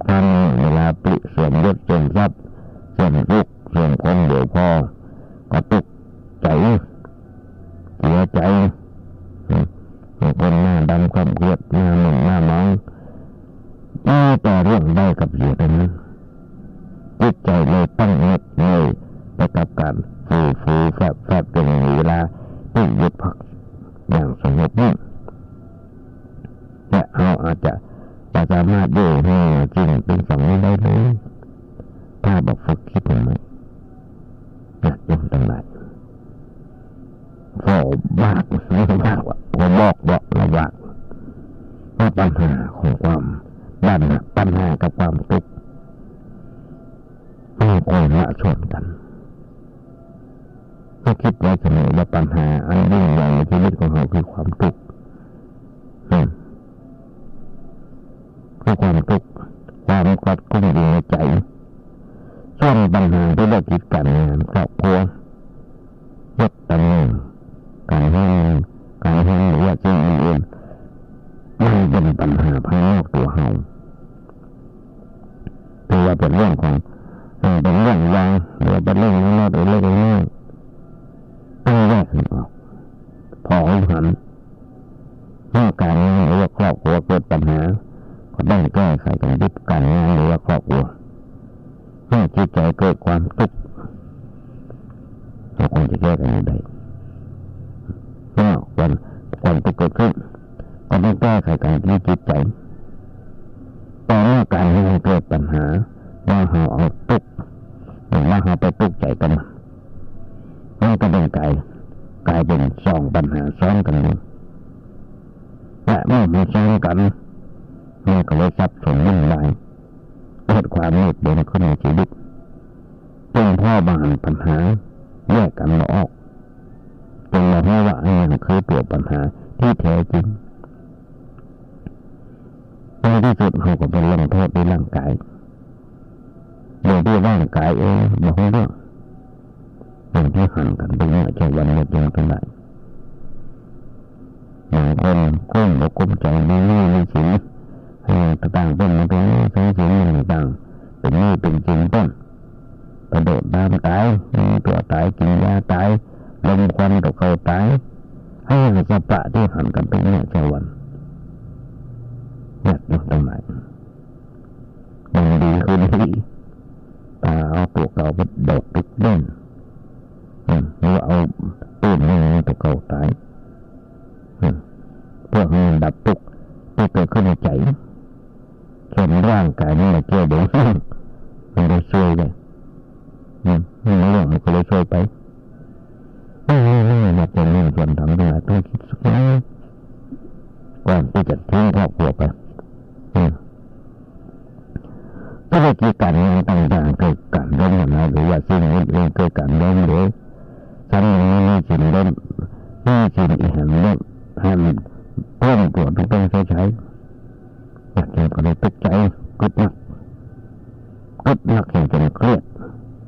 ท่านเวลาปริเสื่อมยศเสื่อมทรัพย์เสื่อมสุขเสื่อมคนเดี๋ยวพอก็ตกใจเสียใจคนหน้าดำความเกลียดหน้าหมิ่นหน้ามองแต่เรื่องได้กับเสียแต่นั้นจิตใจเลยตั้งเน็ดเลยไปกับการฟูแฟบเป็นเวลาที่หยุดพักอย่างสงบนิ่งและเราอาจจะสามารถดูให้จริงเป็นสองนี้ได้เลยถ้าบอกฝึกคิดถึงไหมยังตั้งหลายพอบากไม่บากว่าผมบอกระบากว่าปัญหาของความปัญหากับความทุกข์ไม่ควรละชนกันก็คิดไว้เสมอว่าปัญหาอันยิ่งใหญ่ในชีวิตของเราคือความทุกข์คือความทุกข์ความกดกุ้งอยู่ในใจซ่อนปัญหาธุรกิจการงานครอบครัวยศตำแหน่งการให้หรือว่าสิ่งอื่นๆมันเป็นปัญหาภายนอกตัวเราถือว่าเป็นเรื่องของเป็นเรื่องยางหรือเป็นเรื่องน้อยๆหรือเรื่องน้อยต้องแยกออกพอหันเมื่อการงานหรือว่าครอบครัวเกิดปัญหาก็ต้องแก้ไขกันยึดการงานหรือว่าครอบครัวให้จิตใจเกิดความทุกข์เราควรจะแก้กันยังไงเมื่อวันทุกข์เกิดขึ้นก็ต้องแก้ไขกันที่จิตใจแต่เมื่อการงานเกิดปัญหาว่าเราเอาทุกข์หรือว่าเราไปทุกข์ใจกันมันก็เป็นกลายเป็นสองปัญหาซ้อนกันอยู่และเมื่อมันซ้อนกันมันก็เลยซับซ้อนยิ่งใหญ่เกิดความมืดบนขึ้นในชีวิตจนพ่อบานปัญหาแยกกันออกจนเราให้ว่าอันนั้นคือตัวปัญหาที่แท้จริงในที่สุดเราก็เป็นลงโทษด้วยร่างกายโดยที่ร่างกายเองบอกเรื่องเป็นที่หันกันตรงนี้ใจวันหมดยังเท่าไหร่บางคนกุ้งกับกุ้มใจมีสินต่างๆเป็นมาตรงนี้ทั้งสิ่งต่างๆเป็นนี่เป็นจริงต้นกระโดดน้ำตายตัวตายกินยาตายลมควันตกเขาตายให้จะปะที่หันกันตรงนี้ใจวันเนี่ยอยู่ตรงไหนมันดีขึ้นที่ตาเอาตัวเก่าไปดกติดเด่นหรือเอาปืนนี่ตัวเก่าตายเพื่อให้ดับทุกข์ที่เกิดขึ้นในใจส่วนร่างกายนี่เกี่ยวเดี๋ยวมันจะช่วยเลยนี่เรื่องมันก็เลยช่วยไปนี่มาเป็นเรื่องส่วนทำด้วยต้องคิดสักนิดก่อนที่จะทิ้งครอบครัวไปธุรกิจการงานต่างๆเกิดการล้มละหรือว่าสิ่งอื่นเกิดการล้มเหลวทั้งนี้นี่สิ่งล้มนี่สิ่งอีกแห่งล้มให้มันเพิ่มตัวต้องใช้อยากเก็บก็เลยตกใจกึดนักจนเครียด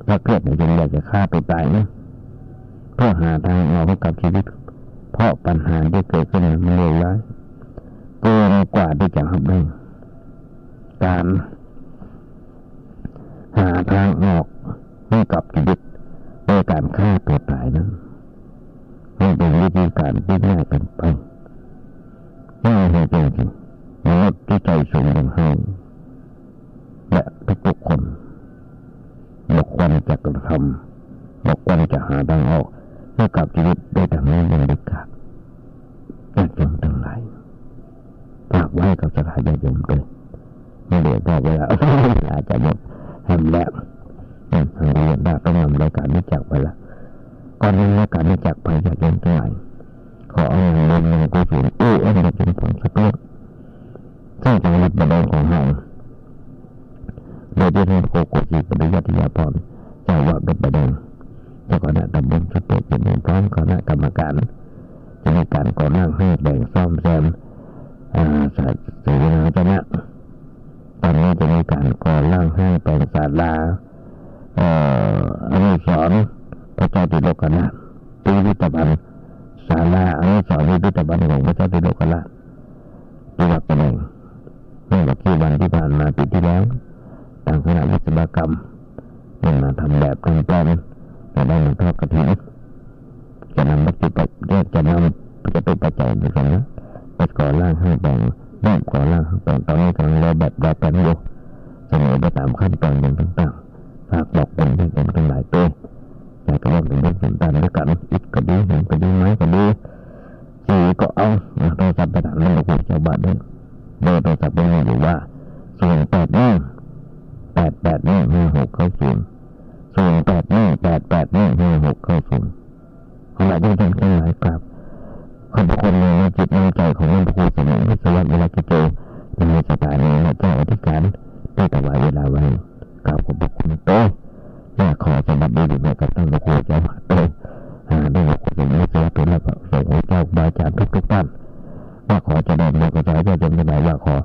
ถ้าเครียดจนอยากจะฆ่าตัวตายนะเพื่อหาทางออกให้กับชีวิตเพราะปัญหาที่เกิดขึ้นมันเลวร้ายเกินกว่าที่จะรับได้การหาทางออกให้กับชีวิตโดยการฆ่าตัวตายนั้นไม่เป็นวิธีการที่ง่ายเป็นไปไม่ใช่จริงๆมนุษย์ที่ ญาติโยมเลยไม่เดือดร้อนเวลาอาจารย์ยกแฮมแล้วทางเรียนได้ต้องนำรายการนี้จากไปละก่อนนี้รายการนี้จากไปญาติโยมทั้งหลายขอเอาเงินเงินกุศลอันนี้เป็นผลสักเรื่องซึ่งจังหวัดบันดาลของเราโดยที่ท่านโคโกจิปริยัติยาพรเจ้าวัดบันดาลเจ้าคณะตำบลชุดโตเป็นหนึ่งพร้อมคณะกรรมการจะมีการก่อร่างให้แบ่งซ่อมแซมศาสนาเจ้าหน้าตอนนี้จะมีการก่อร่างให้เป็นศาลาอนุสรณ์พระเจ้าติโลกนาถพิพิธภัณฑ์ศาลาอนุสรณ์พิพิธภัณฑ์ของพระเจ้าติโลกนาถที่วัดเป็นเองเมื่อกี่วันที่ผ่านมาปีที่แล้วทางคณะวิศวกรรมได้มาทำแบบทำแปลนจะได้มาทอดกฐินจะนำวัตถุจะเป็นปัจจัยในส่วนนั้นไปก่อร่างให้แบ่งก่อร่างให้แบ่งตอนนี้กำลังรอแบบแปลนอยู่เสนอไปตามขั้นตอนต่างๆฝากบอกเป็นให้เป็นทั้งหลายตัวแต่ก็ว่าเป็นเรื่องสำคัญด้วยกันอิฐก็ดีหินก็ดีไม้ก็ดีสีก็เอาโทรศัพท์ไปถามนั่นหลวงปู่เจ้าบ้านด้วยโดยโทรศัพท์ไปอยู่ว่าขณะที่ท่านทั้งหลายกราบขอบคุณในจิตในใจของหลวงปู่สมัยวิศวะเวลากิโตในสถานีและเจ้าอธิการได้ถวายเวลาไว้กราบขอบคุณโตและขอสมบัติดีๆกับท่านหลวงปู่เจ้าโตได้หลวงปู่สมัยวิศวะเป็นและส่งให้เจ้าบาอาจารย์ทุกท่านว่าขอจะได้มาขอใจจะจำได้ว่าขอ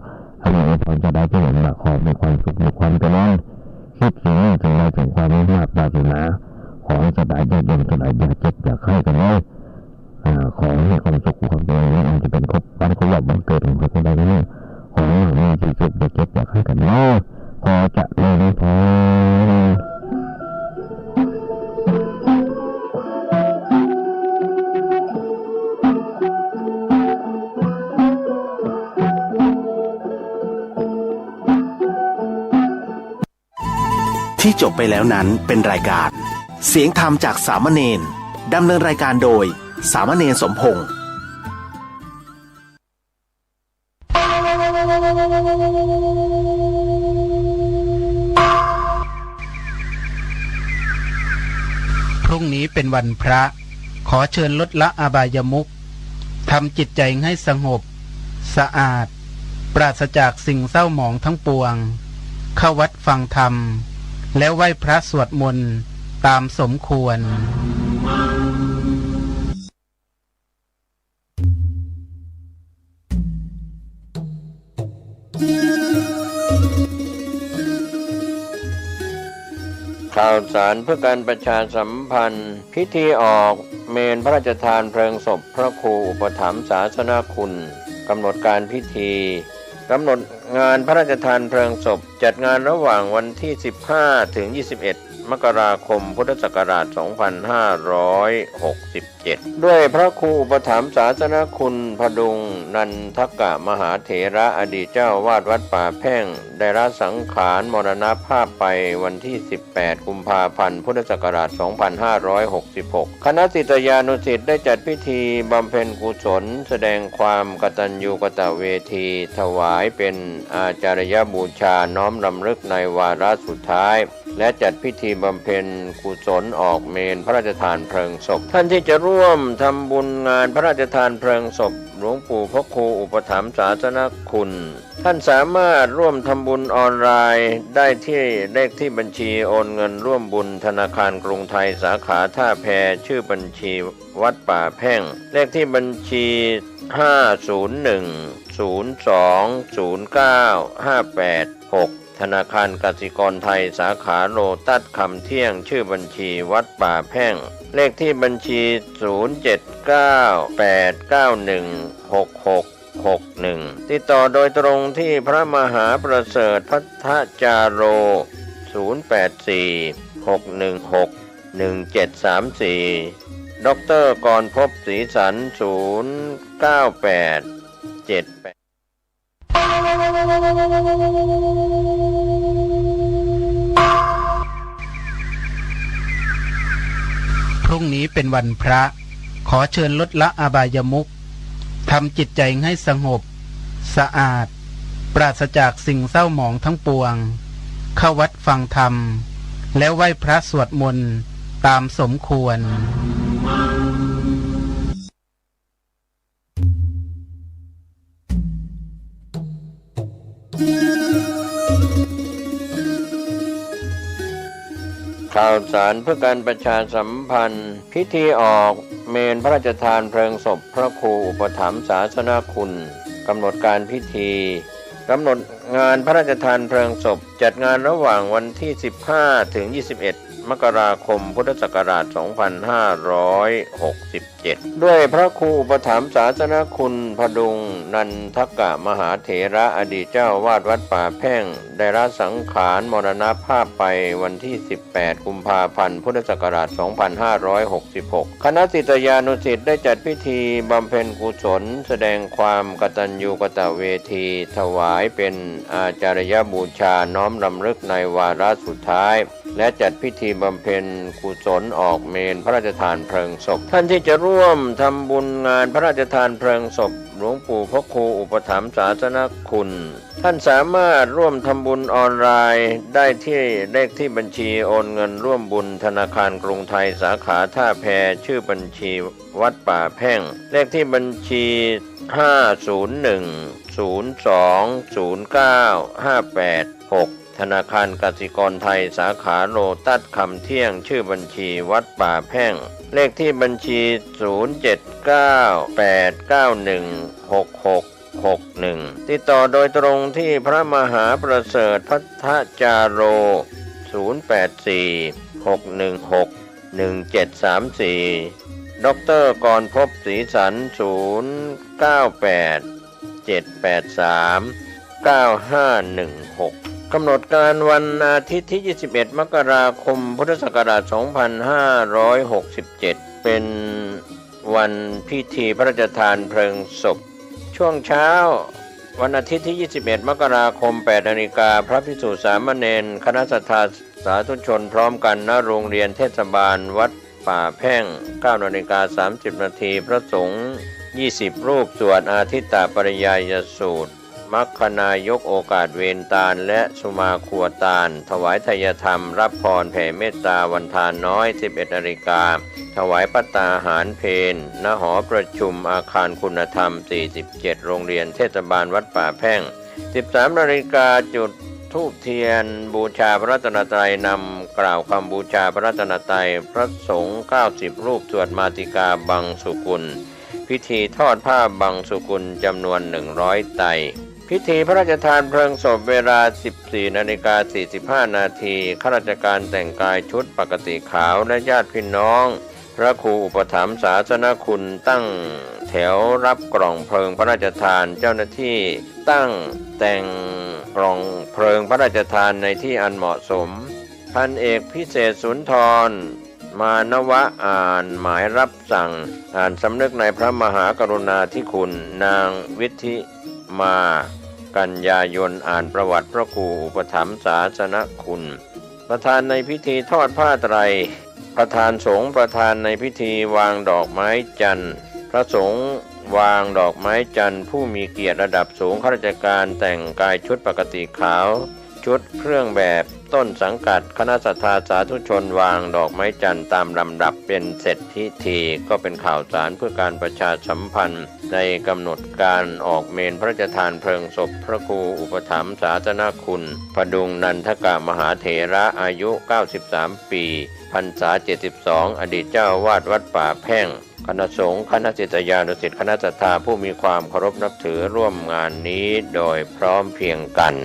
ให้หลวงพ่อจะได้ที่เห็นว่าขอมีความสุขมีความเจริญคิดสิ่งนี้ถึงเราถึงความไม่มากปรารถนาขอสบายใจเย็นสบายอย่าเจ็บอย่าไข้กันเลยขอให้ความสุขความเจริญนี้อาจจะเป็นครบวันเกิดของพระพุทธเจ้าขอให้มีความสุขอย่าเจ็บอย่าไข้กันเลยขอจะเลยพอที่จบไปแล้วนั้นเป็นรายการเสียงธรรมจากสามเณรดำเนินรายการโดยสามเณรสมพงษ์พรุ่งนี้เป็นวันพระขอเชิญลดละอบายมุขทำจิตใจให้สงบสะอาดปราศจากสิ่งเศร้าหมองทั้งปวงเข้าวัดฟังธรรมแล้วไหว้พระสวดมนต์ตามสมควรข่าวสารเพื่อการประชาสัมพันธ์พิธีออกเมนพระราชทานเพลิงศพพระครูอุปถัมภ์ศาสนคุณกำหนดการพิธีกำหนดงานพระราชทานเพลิงศพจัดงานระหว่างวันที่15ถึง21มกราคมพุทธศักราช2567ด้วยพระครูอุปถัมภ์ศาสนคุณพดุงนันทกะมหาเถระอดีตเจ้าวาดวัดป่าแพ่งได้ละสังขารมรณภาพไปวันที่18กุมภาพันธ์พุทธศักราช2566คณะศิษยานุศิษย์ได้จัดพิธีบำเพ็ญกุศลแสดงความกตัญญูกตเวทีถวายเป็นอาจารยบูชาน้อมรำลึกในวาระสุดท้ายและจัดพิธีบำเพ็ญกุศลออกเมนพระราชทานเพลิงศพท่านที่จะร่วมทำบุญงานพระราชทานเพลิงศพหลวงปู่พระครูอุปถัมภ์ศาสนคุณท่านสามารถร่วมทำบุญออนไลน์ได้ที่เลขที่บัญชีโอนเงินร่วมบุญธนาคารกรุงไทยสาขาท่าแพชื่อบัญชีวัดป่าแพ่งเลขที่บัญชี501020958ธนาคารกสิกรไทยสาขาโลตัสคำเที่ยงชื่อบัญชีวัดป่าแพ่งเลขที่บัญชี0798916661ติดต่อโดยตรงที่พระมหาประเสริฐพัทธจาโร0846161734ดร.กรภพศรีสัน0987พรุ่งนี้เป็นวันพระขอเชิญลดละอบายมุขทำจิตใจให้สงบสะอาดป ปราศจากสิ่งเศร้าหมองทั้งปวงเข้าวัดฟังธรรมแล้วไหว้พระสวดมนต์ตามสมควรข่าวสารเพื่อการประชาสัมพันธ์พิธีออกเมนพระราชทานเพลิงศพพระครูอุปถัมภ์ศาสนคุณกำหนดการพิธีกำหนดงานพระราชทานเพลิงศพจัดงานระหว่างวันที่15ถึง21มกราคมพุทธศักราช2567ด้วยพระครูอุปถัมภ์ศาสนคุณพดุงนันทกะมหาเถระอดีตเจ้าวาดวัดป่าแพ่งได้ละสังขารมรณภาพไปวันที่18กุมภาพันธ์พุทธศักราช2566คณะศิษยานุศิษย์ได้จัดพิธีบำเพ็ญกุศลแสดงความกตัญญูกตเวทีถวายเป็นอาจารยบูชาน้อมรำลึกในวาระสุดท้ายและจัดพิธีบำเพ็ญกุศลออกเมนพระราชทานเพลิงศพท่านที่จะร่วมทำบุญงานพระราชทานเพลิงศพหลวงปู่พระครูอุปถัมภ์ศาสนคุณท่านสามารถร่วมทำบุญออนไลน์ได้ที่เลขที่บัญชีโอนเงินร่วมบุญธนาคารกรุงไทยสาขาท่าแพชื่อบัญชีวัดป่าแพ่งเลขที่บัญชี501020958ธนาคารกสิกรไทยสาขาโลตัสคำเที่ยงชื่อบัญชีวัดป่าแพ่งเลขที่บัญชี0798916661ติดต่อโดยตรงที่พระมหาประเสริฐพัทธจาโร0846161734ดร.กรภพศรีสัน0987839516กำหนดการวันอาทิตย์ที่21มกราคมพุทธศักราช2567เป็นวันพิธีพระราชทานเพลิงศพช่วงเช้าวันอาทิตย์ที่21มกราคม 8 นาฬิกาพระภิกษุสามเณรคณะศรัทธาสาธุชนพร้อมกันณโรงเรียนเทศบาลวัดป่าแพ่ง 9 นาฬิกา30 นาทีพระสงฆ์20 รูปสวดอาทิตตปริยายสูตรมัคคณายกโอกาสเวรตาลและสุมาครัวตาลถวายทายธรรมรับพรแผ่เมตตาวันทานน้อย 11 นาฬิกาถวายภัตตาหารเพลณหอประชุมอาคารคุณธรรม 47 โรงเรียนเทศบาลวัดป่าแพ่ง 13 นาฬิกาจุดธูปเทียนบูชาพระรัตนตรัยนำกล่าวคำบูชาพระรัตนตรัยพระสงฆ์ 90 รูปสวดมาติกาบังสุกุลพิธีทอดผ้าบังสุกุลจำนวน100ไตรพิธีพระราชทานเพลิงศพเวลา 14:45 นาทีข้าราชการแต่งกายชุดปกติขาวและญาติพี่น้องพระครูอุปถัมภ์ศาสนคุณตั้งแถวรับกล่องเพลิงพระราชทานเจ้าหน้าที่ตั้งแต่งกล่องเพลิงพระราชทานในที่อันเหมาะสมพันเอกพิเศษสุนทรมานวะอ่านหมายรับสั่งอ่านสำนึกในพระมหากรุณาธิคุณนางวิธิมากันยายนอ่านประวัติพระครูอุปถัมภ์ศาสนคุณประธานในพิธีทอดผ้าไตรประธานสงฆ์ประธานในพิธีวางดอกไม้จันทร์พระสงฆ์วางดอกไม้จันทร์ผู้มีเกียรติระดับสูงข้าราชการแต่งกายชุดปกติขาวชุดเครื่องแบบต้นสังกัดคณะศรัทธาสาธุชนวางดอกไม้จันทร์ตามลำดับเป็นเสร็จพิธีก็เป็นข่าวสารเพื่อการประชาสัมพันธ์ในกำหนดการออกเมนพระราชทานเพลิงศพพระครูอุปถัมภ์ศาสนคุณพดุงนันทกะมหาเถระอายุ93ปีพรรษา72อดีตเจ้าวาดวัดป่าแพ่งคณะสงฆ์คณะศิษยานุศิษย์คณะศรัทธาผู้มีความเคารพนับถือร่วมงานนี้โดยพร้อมเพรียงกัน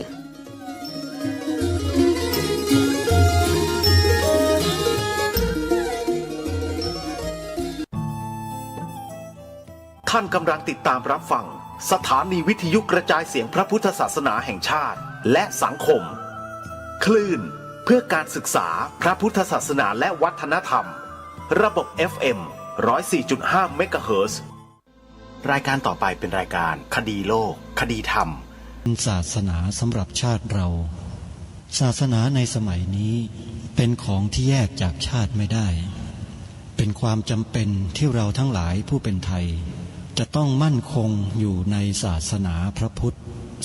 ท่านกำลังติดตามรับฟังสถานีวิทยุกระจายเสียงพระพุทธศาสนาแห่งชาติและสังคมคลื่นเพื่อการศึกษาพระพุทธศาสนาและวัฒนธรรมระบบ FM 104.5 เมกะเฮิรตซ์รายการต่อไปเป็นรายการคดีโลกคดีธรรมศาสนาสำหรับชาติเราศาสนาในสมัยนี้เป็นของที่แยกจากชาติไม่ได้เป็นความจำเป็นที่เราทั้งหลายผู้เป็นไทยจะต้องมั่นคงอยู่ในศาสนาพระพุทธ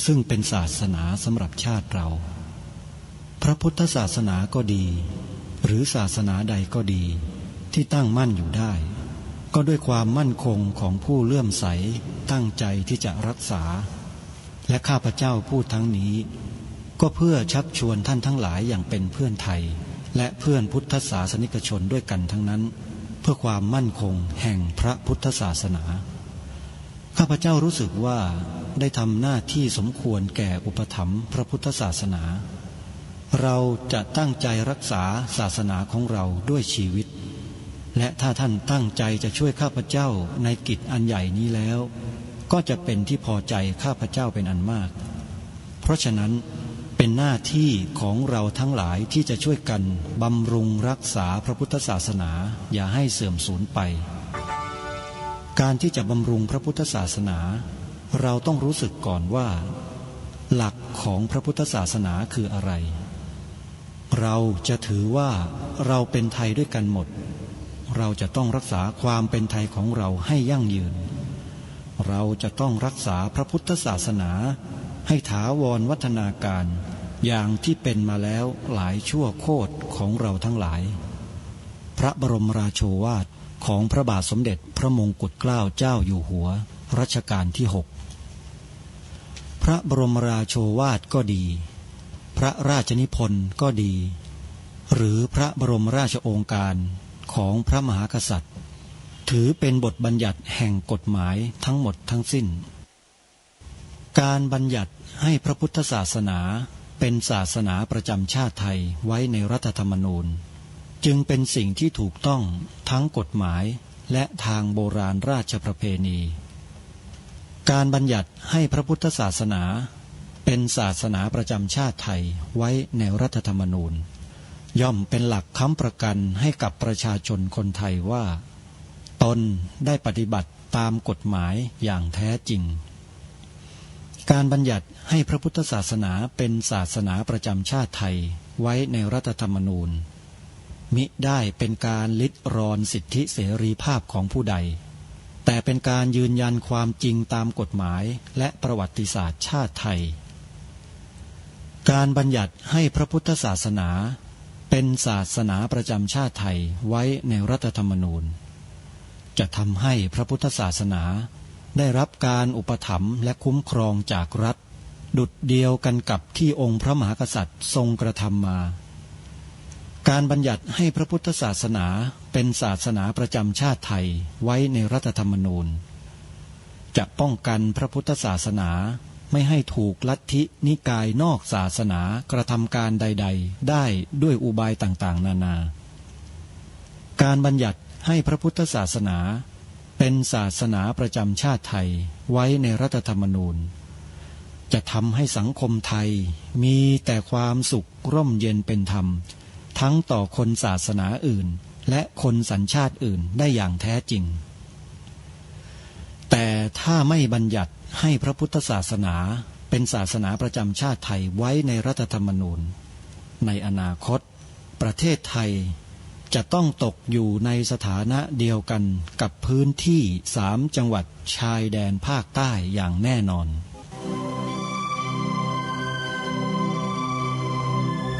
ซึ่งเป็นศาสนาสำหรับชาติเราพระพุทธศาสนาก็ดีหรือศาสนาใดก็ดีที่ตั้งมั่นอยู่ได้ก็ด้วยความมั่นคงของผู้เลื่อมใสตั้งใจที่จะรักษาและข้าพเจ้าพูดทั้งนี้ก็เพื่อชักชวนท่านทั้งหลายอย่างเป็นเพื่อนไทยและเพื่อนพุทธศาสนิกชนด้วยกันทั้งนั้นเพื่อความมั่นคงแห่งพระพุทธศาสนาข้าพเจ้ารู้สึกว่าได้ทำหน้าที่สมควรแก่อุปถัมภ์พระพุทธศาสนาเราจะตั้งใจรักษาศาสนาของเราด้วยชีวิตและถ้าท่านตั้งใจจะช่วยข้าพเจ้าในกิจอันใหญ่นี้แล้วก็จะเป็นที่พอใจข้าพเจ้าเป็นอันมากเพราะฉะนั้นเป็นหน้าที่ของเราทั้งหลายที่จะช่วยกันบำรุงรักษาพระพุทธศาสนาอย่าให้เสื่อมสูญไปการที่จะบำรุงพระพุทธศาสนาเราต้องรู้สึกก่อนว่าหลักของพระพุทธศาสนาคืออะไรเราจะถือว่าเราเป็นไทยด้วยกันหมดเราจะต้องรักษาความเป็นไทยของเราให้ยั่งยืนเราจะต้องรักษาพระพุทธศาสนาให้ถาวรวัฒนาการอย่างที่เป็นมาแล้วหลายชั่วโคตรของเราทั้งหลายพระบรมราโชวาทของพระบาทสมเด็จพระมงกุฎเกล้าเจ้าอยู่หัวรัชกาลที่ 6พระบรมราโชวาทก็ดีพระราชนิพนธ์ก็ดีหรือพระบรมราชโองการของพระมหากษัตริย์ถือเป็นบทบัญญัติแห่งกฎหมายทั้งหมดทั้งสิ้นการบัญญัติให้พระพุทธศาสนาเป็นศาสนาประจำชาติไทยไว้ในรัฐธรรมนูญจึงเป็นสิ่งที่ถูกต้องทั้งกฎหมายและทางโบราณราชประเพณีการบัญญัติให้พระพุทธศาสนาเป็นศาสนาประจำชาติไทยไว้ในรัฐธรรมนูญย่อมเป็นหลักค้ำประกันให้กับประชาชนคนไทยว่าตนได้ปฏิบัติตามกฎหมายอย่างแท้จริงการบัญญัติให้พระพุทธศาสนาเป็นศาสนาประจำชาติไทยไว้ในรัฐธรรมนูญมิได้เป็นการลิดรอนสิทธิเสรีภาพของผู้ใดแต่เป็นการยืนยันความจริงตามกฎหมายและประวัติศาสตร์ชาติไทยการบัญญัติให้พระพุทธศาสนาเป็นศาสนาประจำชาติไทยไว้ในรัฐธรรมนูญจะทำให้พระพุทธศาสนาได้รับการอุปถัมภ์และคุ้มครองจากรัฐดุจเดียวกันกับที่องค์พระมหากษัตริย์ทรงกระทำมาการบัญญัติให้พระพุทธศาสนาเป็นศาสนาประจำชาติไทยไว้ในรัฐธรรมนูญจะป้องกันพระพุทธศาสนาไม่ให้ถูกลัทธินิกายนอกศาสนากระทำการใดๆได้ด้วยอุบายต่างๆนานาการบัญญัติให้พระพุทธศาสนาเป็นศาสนาประจำชาติไทยไว้ในรัฐธรรมนูญจะทำให้สังคมไทยมีแต่ความสุขร่มเย็นเป็นธรรมทั้งต่อคนศาสนาอื่นและคนสัญชาติอื่นได้อย่างแท้จริงแต่ถ้าไม่บัญญัติให้พระพุทธศาสนาเป็นศาสนาประจำชาติไทยไว้ในรัฐธรรมนูญในอนาคตประเทศไทยจะต้องตกอยู่ในสถานะเดียวกันกับพื้นที่3 จังหวัดชายแดนภาคใต้อย่างแน่นอน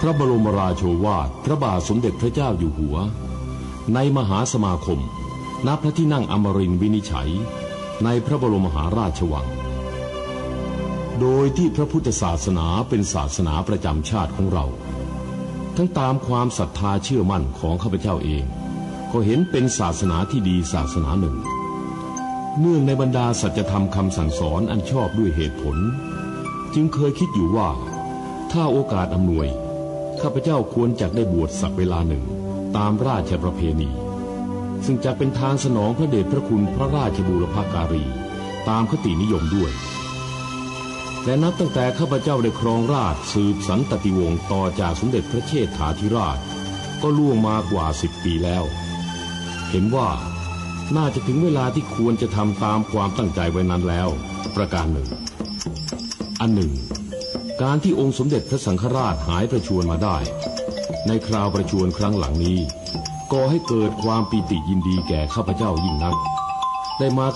พระบรมราโชวาทพระบาทสมเด็จพระเจ้าอยู่หัวในมหาสมาคมณพระที่นั่งอมรินทร์วินิจฉัยในพระบรมมหาราชวังโดยที่พระพุทธศาสนาเป็นศาสนาประจำชาติของเราทั้งตามความศรัทธาเชื่อมั่นของข้าพเจ้าเองก็เห็นเป็นศาสนาที่ดีศาสนาหนึ่งเนื่องในบรรดาสัจธรรมคำสั่งสอนอันชอบด้วยเหตุผลจึงเคยคิดอยู่ว่าถ้าโอกาสอำนวยข้าพเจ้าควรจักได้บวชสักเวลาหนึ่งตามราชประเพณีซึ่งจะเป็นทางสนองพระเดชพระคุณพระราชบูรพการีตามคตินิยมด้วยและนับตั้งแต่ข้าพเจ้าได้ครองราชสืบสันตติวงศ์ต่อจากสมเด็จพระเชษฐาธิราชก็ล่วงมากว่า10 ปีแล้วเห็นว่าน่าจะถึงเวลาที่ควรจะทำตามความตั้งใจไว้นั้นแล้วประการหนึ่งอันหนึ่งการที่องค์สมเด็จพระสังฆราชหายประชวรมาได้ในคราวประชวรครั้งหลังนี้ก่อให้เกิดความปีติยินดีแก่ข้าพเจ้ายิ่งนักได้มา